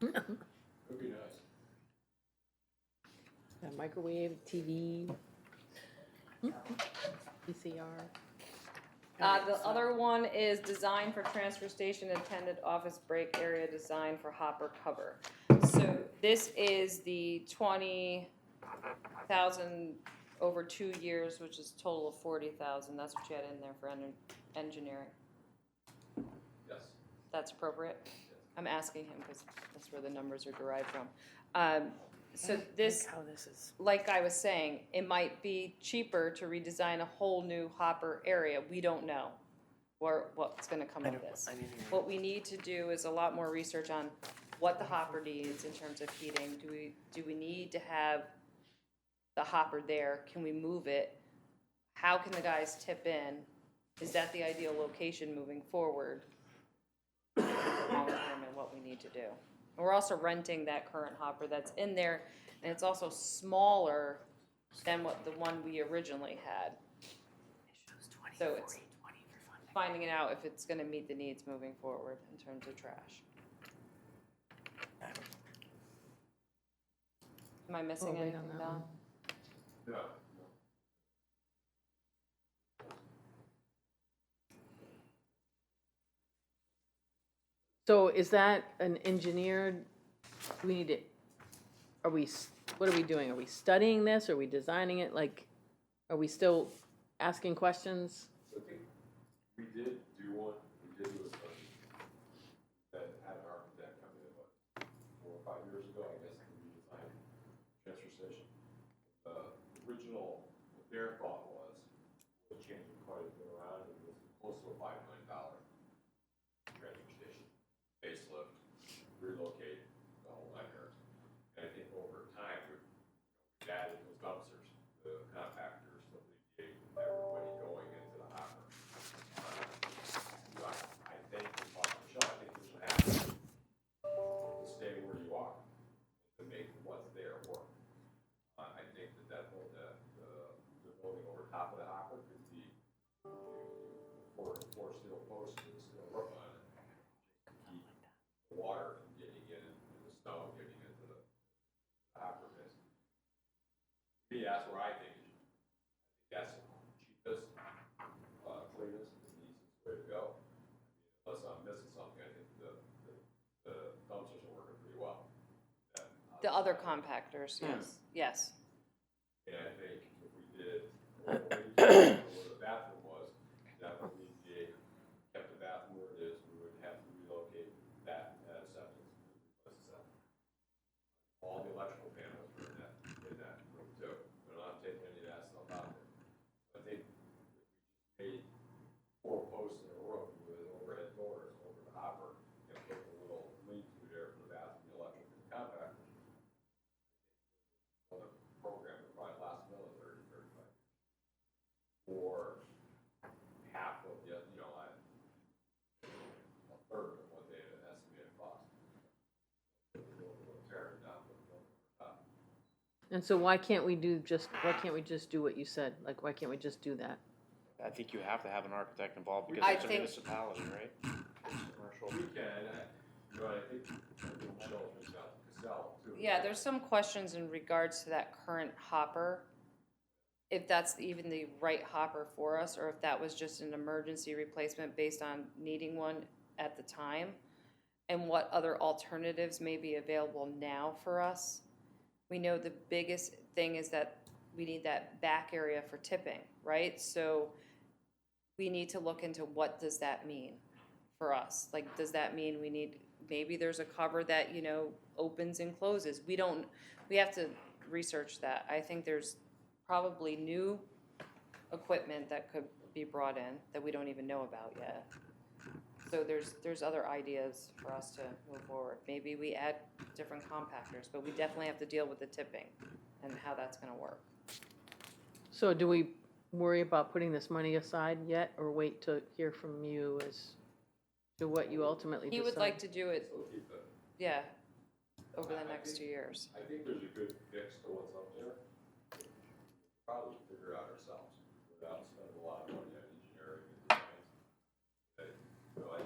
Could be nice. Microwave, TV, VCR. The other one is design for transfer station attendant office break area design for hopper cover. So this is the 20,000 over 2 years, which is a total of 40,000. That's what you had in there for engineering. Yes. That's appropriate? I'm asking him because that's where the numbers are derived from. So this, how this is. like I was saying, it might be cheaper to redesign a whole new hopper area. We don't know what's gonna come of this. I didn't even- What we need to do is a lot more research on what the hopper needs in terms of heating. Do we need to have the hopper there? Can we move it? How can the guys tip in? Is that the ideal location moving forward? Long term and what we need to do. And we're also renting that current hopper that's in there, and it's also smaller than what the one we originally had. So it's finding out if it's gonna meet the needs moving forward in terms of trash. Am I missing Oh, wait on anything, that Don? No. So is that an engineered, we need it, what are we doing? Are we studying this? Are we designing it? Like, are we still asking questions? I think we did do one, we did do a study that had an architect come in about 4 or 5 years ago, I guess, to redesign transfer station. The original, what their thought was changing quite a bit around, and it was close to a $5 million transfer station facelift, relocate the whole nine yards. And I think over time, we've added those dumpsters, the compactors, the leachate, everybody going into the hopper. I think, Michelle, I think there's an action to stay where you are, to make what's there work. I think that the building over top of the hopper could be four steel posts and steel roof on it. Keep the water from getting in and the snow getting into the hopper bit. To me, that's where I think it should. I think that's the cheapest, cleanest, and easiest way to go. Unless I'm missing something, I think the dumpsters are working pretty well. The other compactors, yes, yes. And I think if we did, where the bathroom was, that would be, kept the bathroom where it is, we would have to relocate that and add a septic. Replace the septic. All the electrical panels were in that room too. We're not taking any of that stuff out there. I think if we made 4 posts in a room with overhead doors over the hopper and put a little lean-to there for the bathroom, the electric, and the compactor. Other program would probably last another 30, 35 years. Or half of the, a third of what they had estimated cost. We'll tear it down, but we'll top. And so why can't we just do what you said? Like, why can't we just do that? I think you have to have an architect involved because I it's a think- municipality, right? It's commercial. We can, I think Michelle's reached out to Casella too. Yeah, there's some questions in regards to that current hopper. If that's even the right hopper for us, or if that was just an emergency replacement based on needing one at the time, and what other alternatives may be available now for us. We know the biggest thing is that we need that back area for tipping, right? So we need to look into what does that mean for us? Like, does that mean we need, maybe there's a cover that, opens and closes? We have to research that. I think there's probably new equipment that could be brought in that we don't even know about yet. So there's other ideas for us to move forward. Maybe we add different compactors, but we definitely have to deal with the tipping and how that's gonna work. So do we worry about putting this money aside yet, or wait to hear from you as to what you ultimately decide? He would like to do it, So keep the, yeah, over the next 2 years. I think there's a good fix to what's up there. Probably figure it out ourselves without spending a lot of money on engineering and design. Like,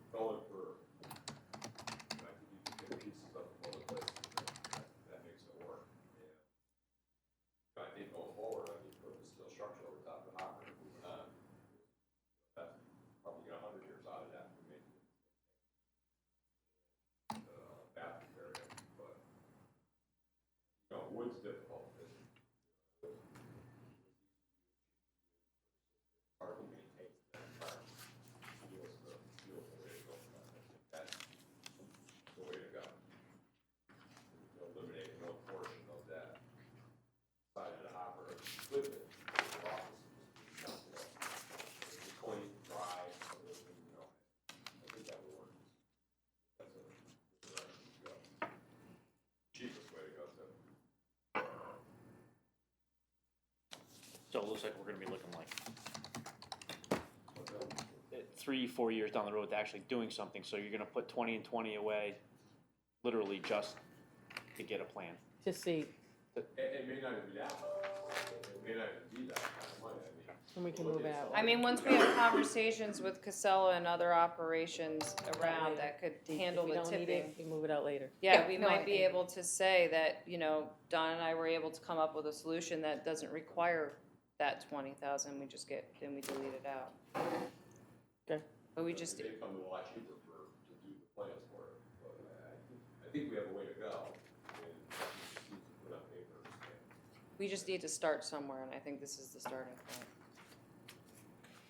going for, I think you can get pieces up from other places that makes it work. And I think going forward, I mean, put the steel structure over top of the hopper and moving on. That's probably get 100 years out of that to make bathroom area, but, wood's difficult. Hard to maintain that environment. Steel's the way to go. I think that's the way to go. Eliminate no portion of that side of the hopper, flip it, to the office, it's clean, dry, I think that would work. That's a good direction to go. Cheapest way to go, too. So it looks like we're gonna be looking like 3-4 years down the road to actually doing something, so you're gonna put 20 and 20 away, literally just to get a plan. To see, It may not even be that much. It may not even be that kind of money, I mean. and we can move out. I mean, once we have conversations with Casella and other operations around that could handle the If we don't need tipping. it, we move it out later. Yeah, we no, might I be think- able to say that, Don and I were able to come up with a solution that doesn't require that 20,000, we just then we delete it out. Okay. But we just, They come a lot cheaper to do the plans for it, but I think we have a way to go, and we just need to put on paper and stamp. we just need to start somewhere, and I think this is the starting point.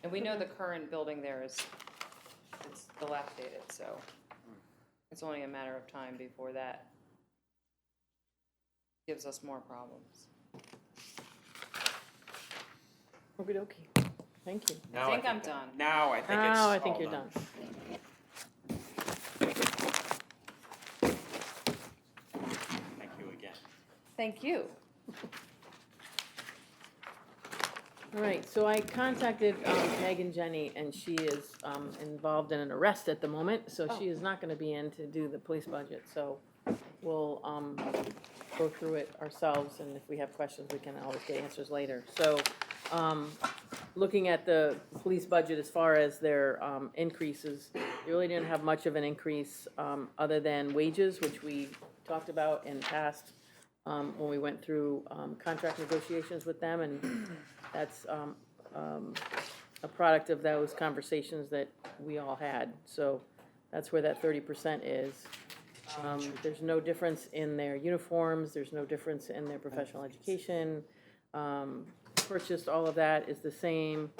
And we know the current building there it's dilapidated, so it's only a matter of time before that gives us more problems. Okey dokey. Thank you. Now I think I'm done. Now I think it's Now I think all you're done. Thank you again. Thank you. All right, so I contacted Meg and Jenny, and she is involved in an arrest at the moment, so she is not gonna be in to do the police budget, so we'll go through it ourselves, and if we have questions, we can always get answers later. So, looking at the police budget as far as their increases, you really didn't have much of an increase other than wages, which we talked about in past when we went through contract negotiations with them, and that's a product of those conversations that we all had. So that's where that 30% is. There's no difference in their uniforms, there's no difference in their professional education. Purchased, all of that is the same.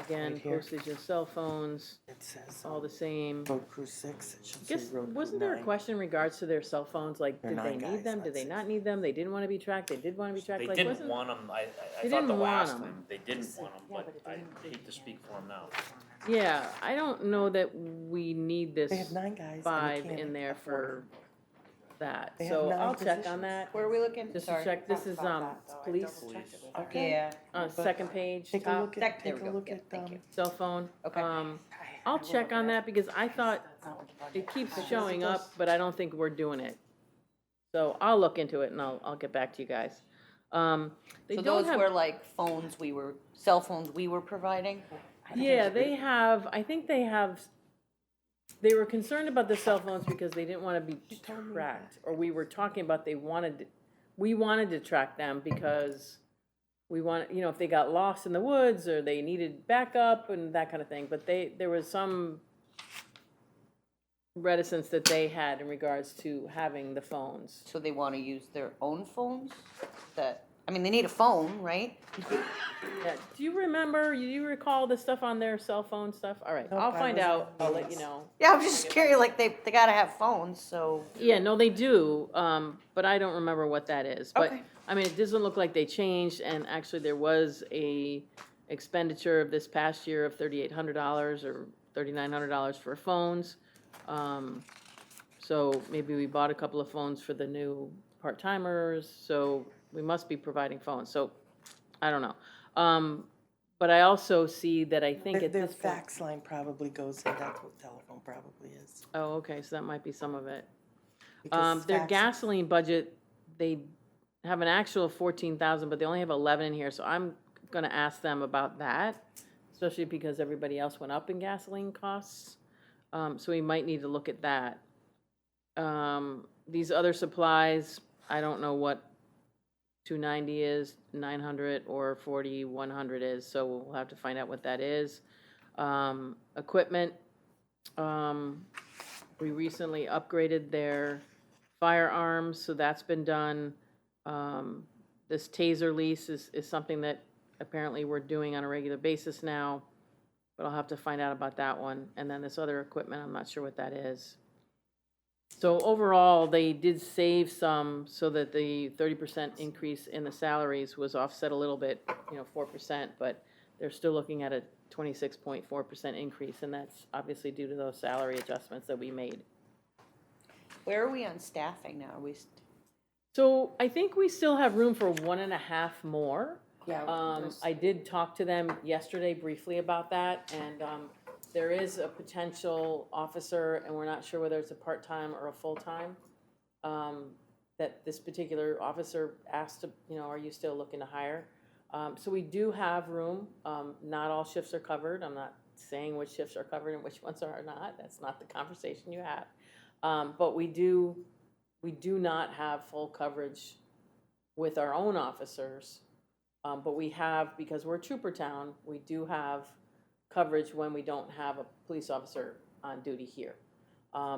Again, Right here. postage and cell phones, It says all the same. Road Crew 6, it should say Guess, Road Crew 9. wasn't there a question in regards to their cell phones, like, They're did they 9 need guys, them, did they that's not need them, they didn't wanna be tracked, they did wanna be tracked, They like, didn't wasn't? want them, I They thought the didn't want last 'em. time, they didn't want them, but I hate to speak for them now. Yeah, I don't know that we need this They have 9 guys. and they 5 can't in there afford for that, They have so 9 I'll check on positions. that, Where are we looking? just to Sorry. check, this is, police, Okay. Yeah, second page, Take a top, look There at, take we a go. look Yeah, at, thank you. cell phone. Okay. I'll check on that, because I thought it keeps showing up, but I don't think we're doing it. So I'll look into it and I'll get back to you guys. They so don't those have, were like cell phones we were providing? yeah, they have, I think they have, they were concerned about the cell phones because they didn't wanna be tracked, or we were talking about we wanted to track them because we want, you know, if they got lost in the woods or they needed backup and that kind of thing, but there was some reticence that they had in regards to having the phones. So they want to use their own phones? I mean, they need a phone, right? Yeah, do you recall the stuff on their cell phone stuff? All right, Nope, I'll I find wasn't out, I'll let you curious. know. Yeah, I'm just curious, like, they gotta have phones, so. Yeah, no, they do, but I don't remember what that is. But, Okay. I mean, it doesn't look like they changed, and actually there was a expenditure of this past year of $3,800 or $3,900 for phones. So maybe we bought a couple of phones for the new part-timers, so we must be providing phones, so, I don't know. But I also see that I think at Their this point. fax line probably goes in, that's what telephone probably is. Oh, okay, so that might be some of it. Because Their fax- gasoline budget, they have an actual of 14,000, but they only have 11 in here, so I'm gonna ask them about that, especially because everybody else went up in gasoline costs. So we might need to look at that. These other supplies, I don't know what 290 is, 900 or 4,100 is, so we'll have to find out what that is. Equipment, we recently upgraded their firearms, so that's been done. This taser lease is something that apparently we're doing on a regular basis now, but I'll have to find out about that one. And then this other equipment, I'm not sure what that is. So overall, they did save some so that the 30% increase in the salaries was offset a little bit, 4%, but they're still looking at a 26.4% increase, and that's obviously due to those salary adjustments that we made. Where are we on staffing now? Are we, So I think we still have room for 1.5 more. yeah. I did talk to them yesterday briefly about that, and there is a potential officer, and we're not sure whether it's a part-time or a full-time, that this particular officer asked to, are you still looking to hire? So we do have room. Not all shifts are covered. I'm not saying which shifts are covered and which ones are not. That's not the conversation you have. But we do not have full coverage with our own officers. But we have, because we're a trooper town, we do have coverage when we don't have a police officer on duty here.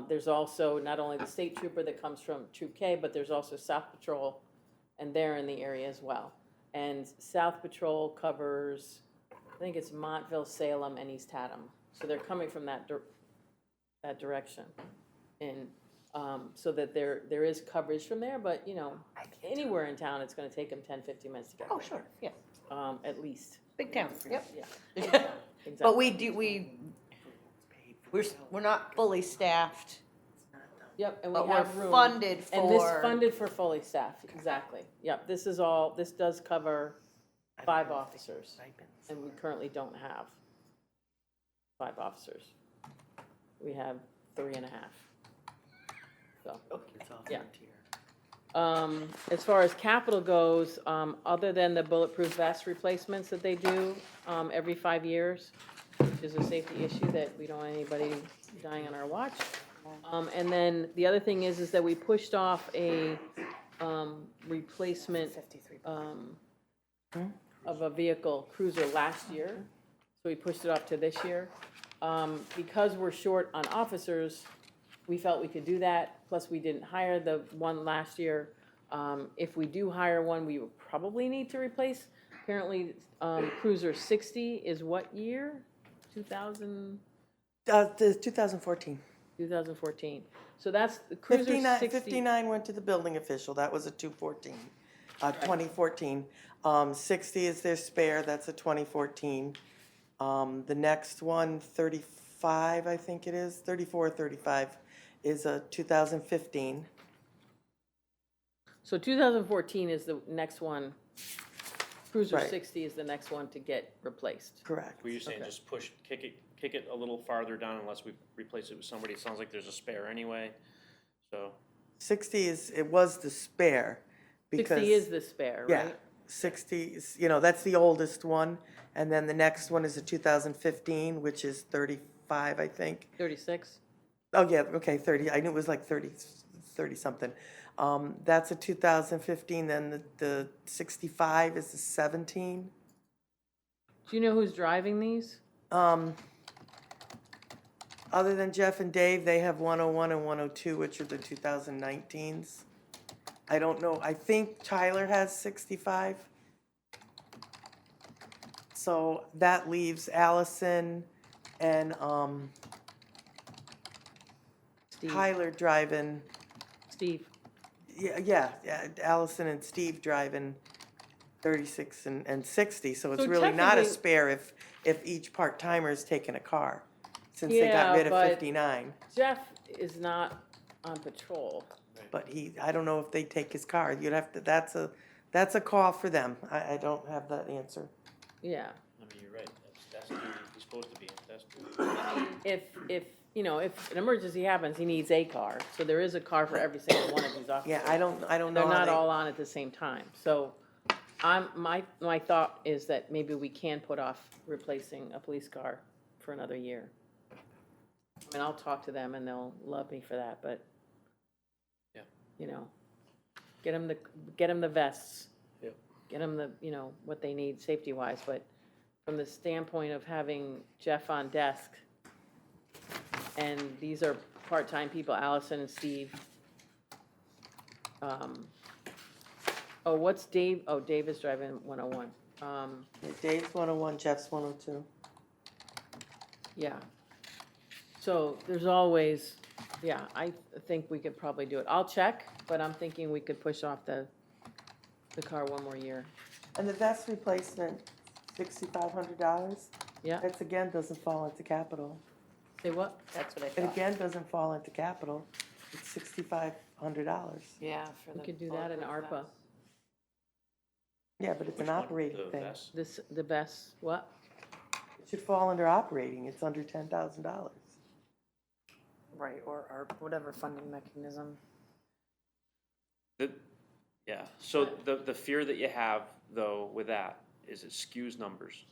There's also not only the state trooper that comes from Troop K, but there's also South Patrol, and they're in the area as well. And South Patrol covers, I think it's Montville, Salem, and East Haddam. So they're coming from that direction. And so that there is coverage from there, but, anywhere in town, it's gonna take them 10, 15 minutes to get there. Oh, sure, yeah. at least. Big town, yep. Yeah. But Exactly. we're not fully staffed, Yep, and but we we're have room. funded for. And this funded for fully staffed, exactly. Yep, this does cover 5 officers, and we currently don't have 5 officers. We have 3.5. So, yeah. As far as capital goes, other than the bulletproof vest replacements that they do, every 5 years, which is a safety issue that we don't want anybody dying on our watch. And then the other thing is that we pushed off a, replacement, of a vehicle cruiser last year. So we pushed it off to this year. Because we're short on officers, we felt we could do that, plus we didn't hire the one last year. If we do hire one, we would probably need to replace. Apparently, Cruiser 60 is what year? 2000, The 2014. 2014. So that's, the Cruiser 59, 60. 59 went to the building official, that was a 2014. 60 is their spare, that's a 2014. The next one, 35, I think it is, 34 or 35, is a 2015. So 2014 is the next one. Cruiser Right. 60 is the next one to get replaced. Correct. Were you saying just kick it a little farther down unless we replace it with somebody? It sounds like there's a spare anyway, so. 60 it was the spare. Because 60 is the spare, yeah, right? 60 is, that's the oldest one. And then the next one is a 2015, which is 35, I think. 36? Oh, yeah, okay, 30, I knew it was like 30 something. That's a 2015, then the 65 is the 17. Do you know who's driving these? Other than Jeff and Dave, they have 101 and 102, which are the 2019s. I don't know, I think Tyler has 65. So that leaves Allison and Steve. Tyler driving. Steve. Yeah, Allison and Steve driving 36 and 60, so it's So really not a technically- spare if each part-timer is taking a car, since they got Yeah, rid of but- 59. Jeff is not on patrol. But I don't know if they take his car, you'd have to, that's a call for them, I don't have that answer. Yeah. I mean, you're right, that's who he's supposed to be, that's who. If an emergency happens, he needs a car. So there is a car for every single one of these officers. Yeah, I don't know They're how not they- all on at the same time. So my thought is that maybe we can put off replacing a police car for another year. I mean, I'll talk to them and they'll love me for that, but, Yeah. get them the vests. Yep. Get them what they need safety-wise, but from the standpoint of having Jeff on desk, and these are part-time people, Allison and Steve. What's Dave? Oh, Dave is driving 101. Dave's 101, Jeff's 102. Yeah. So there's always, I think we could probably do it. I'll check, but I'm thinking we could push off the car one more year. And the vest replacement, $6,500, Yeah, that's again doesn't fall into capital. say what? That's what I It thought. again doesn't fall into capital, it's $6,500. Yeah, for We could do that in ARPA. Yeah, but it's Which an one? operating The thing. vest? The best, what? It should fall under operating, it's under $10,000. Right, or whatever funding mechanism. Yeah, so the fear that you have, though, with that, is it skews numbers.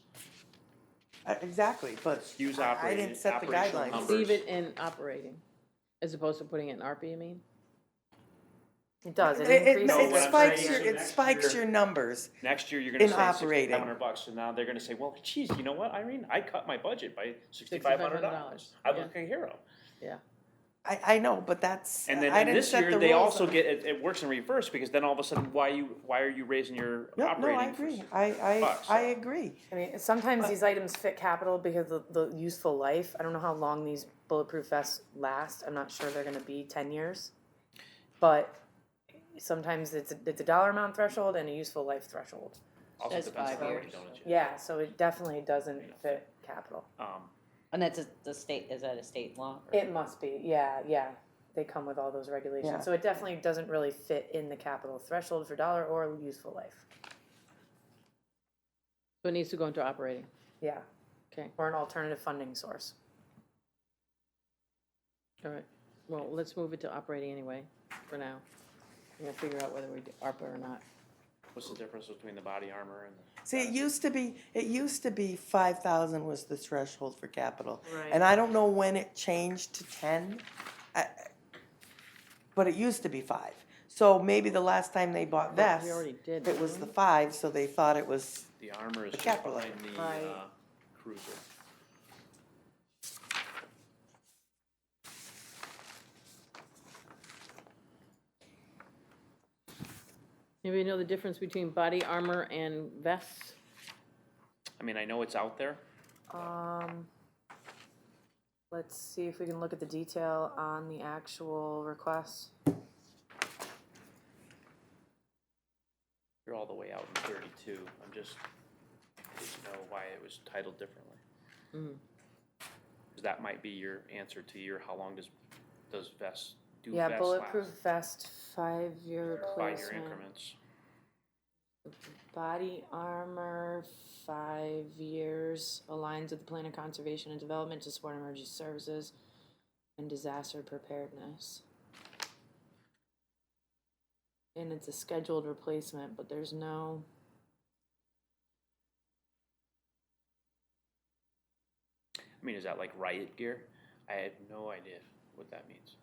Exactly, but Skews I didn't set the operational guidelines. numbers. Leave it in operating, as opposed to putting it in ARPA, you mean? It does, it It increases. No, what I'm spikes saying your, is it next spikes year- your numbers. Next year, you're gonna In say operating. $6,500, so now they're gonna say, well, geez, you know what, Irene, I cut my budget by $6,500. I look like a hero. I know, but that's, And I then didn't this set year, the they rules also on- get, it works in reverse, because then all of a sudden, why are you raising your No, operating? I agree, I so- agree. I mean, sometimes these items fit capital because of the useful life. I don't know how long these bulletproof vests last. I'm not sure they're gonna be 10 years. But sometimes it's a dollar amount threshold and a useful life threshold. Also Says depends on 5 how many years. donuts you have. Yeah, so it definitely doesn't fit capital. And that's the state, is that a state law? or- It must be, yeah. They come with all those Yeah. regulations. So it definitely doesn't really fit in the capital threshold for dollar or useful life. So it needs to go into operating. Yeah. Okay. Or an alternative funding source. All right, well, let's move it to operating anyway, for now. We're gonna figure out whether we do ARPA or not. What's the difference between the body armor and the? See, it used to be 5,000 was the threshold for capital. Right. And I don't know when it changed to 10, but it used to be 5. So maybe the last time they bought But vests, we already did, it was didn't the we? 5, so they thought it was, The armor is The just capital behind item. the, Right. cruiser. Anybody know the difference between body armor and vests? I mean, I know it's out there. Let's see if we can look at the detail on the actual request. You're all the way out in 32. I'm just, I didn't know why it was titled differently. Mhm. 'Cause that might be your answer to your, how long does vests, do Yeah, vests bulletproof last? vest, 5-year 5-year replacement. increments. Body armor, 5 years, aligns with the plan of conservation and development to support emergency services and disaster preparedness. And it's a scheduled replacement, but there's no, I mean, is that like riot gear? I had no idea what that means.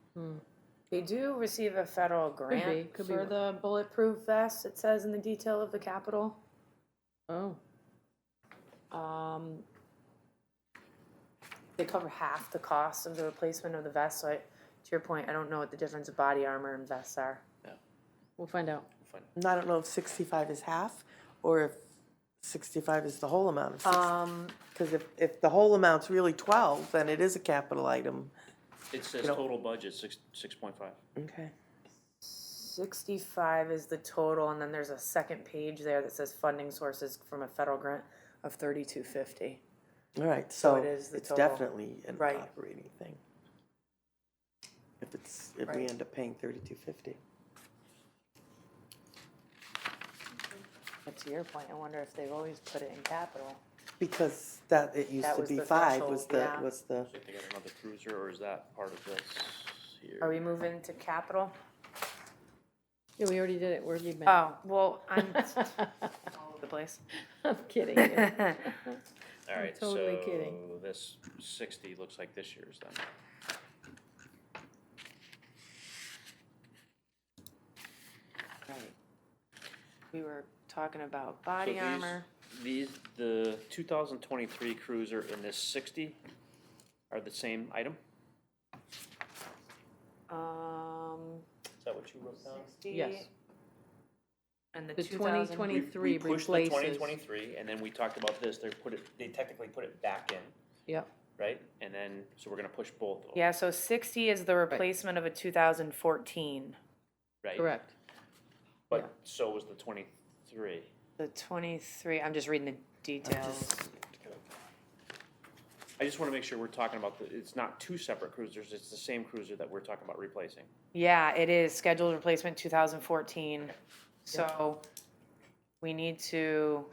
they do receive a federal grant could be for one. the bulletproof vest, it says in the detail of the capital. Oh, They cover half the cost of the replacement of the vest, so to your point, I don't know what the difference of body armor and vests are. we'll find out. Fun. and I don't know if 65 is half, or if 65 is the whole amount of 60. Because if the whole amount's really 12, then it is a capital item. It says You know- total budget 6.5. Okay. 65 is the total, and then there's a second page there that says funding sources from a federal grant of 3250. All right, So so it is the it's total. definitely an Right. operating thing. If we Right. end up paying 3250. But to your point, I wonder if they've always put it in capital. Because that, it used That to was be the 5 threshold, was yeah. So if they got another cruiser, or is that part of this here? Are we moving to capital? Yeah, we already did it, where have you been? Oh, well, I'm all over the place. I'm kidding you. All right, totally so kidding. this 60 looks like this year's then. Right. We were talking about So body armor. the 2023 cruiser and this 60 are the same item? Is that what you wrote down? 60. Yes. And the The 2000. 2023 We pushed the replaces. 2023, and then we talked about this, they technically put it back in, Yep, right? And then, so we're gonna push both of them, Yeah, so 60 is the replacement of a 2014. right? correct. But yeah. so was the 23. The 23, I'm just reading the details. I just wanna make sure we're talking about it's not two separate cruisers, it's the same cruiser that we're talking about replacing. Yeah, it is scheduled replacement 2014. So we need to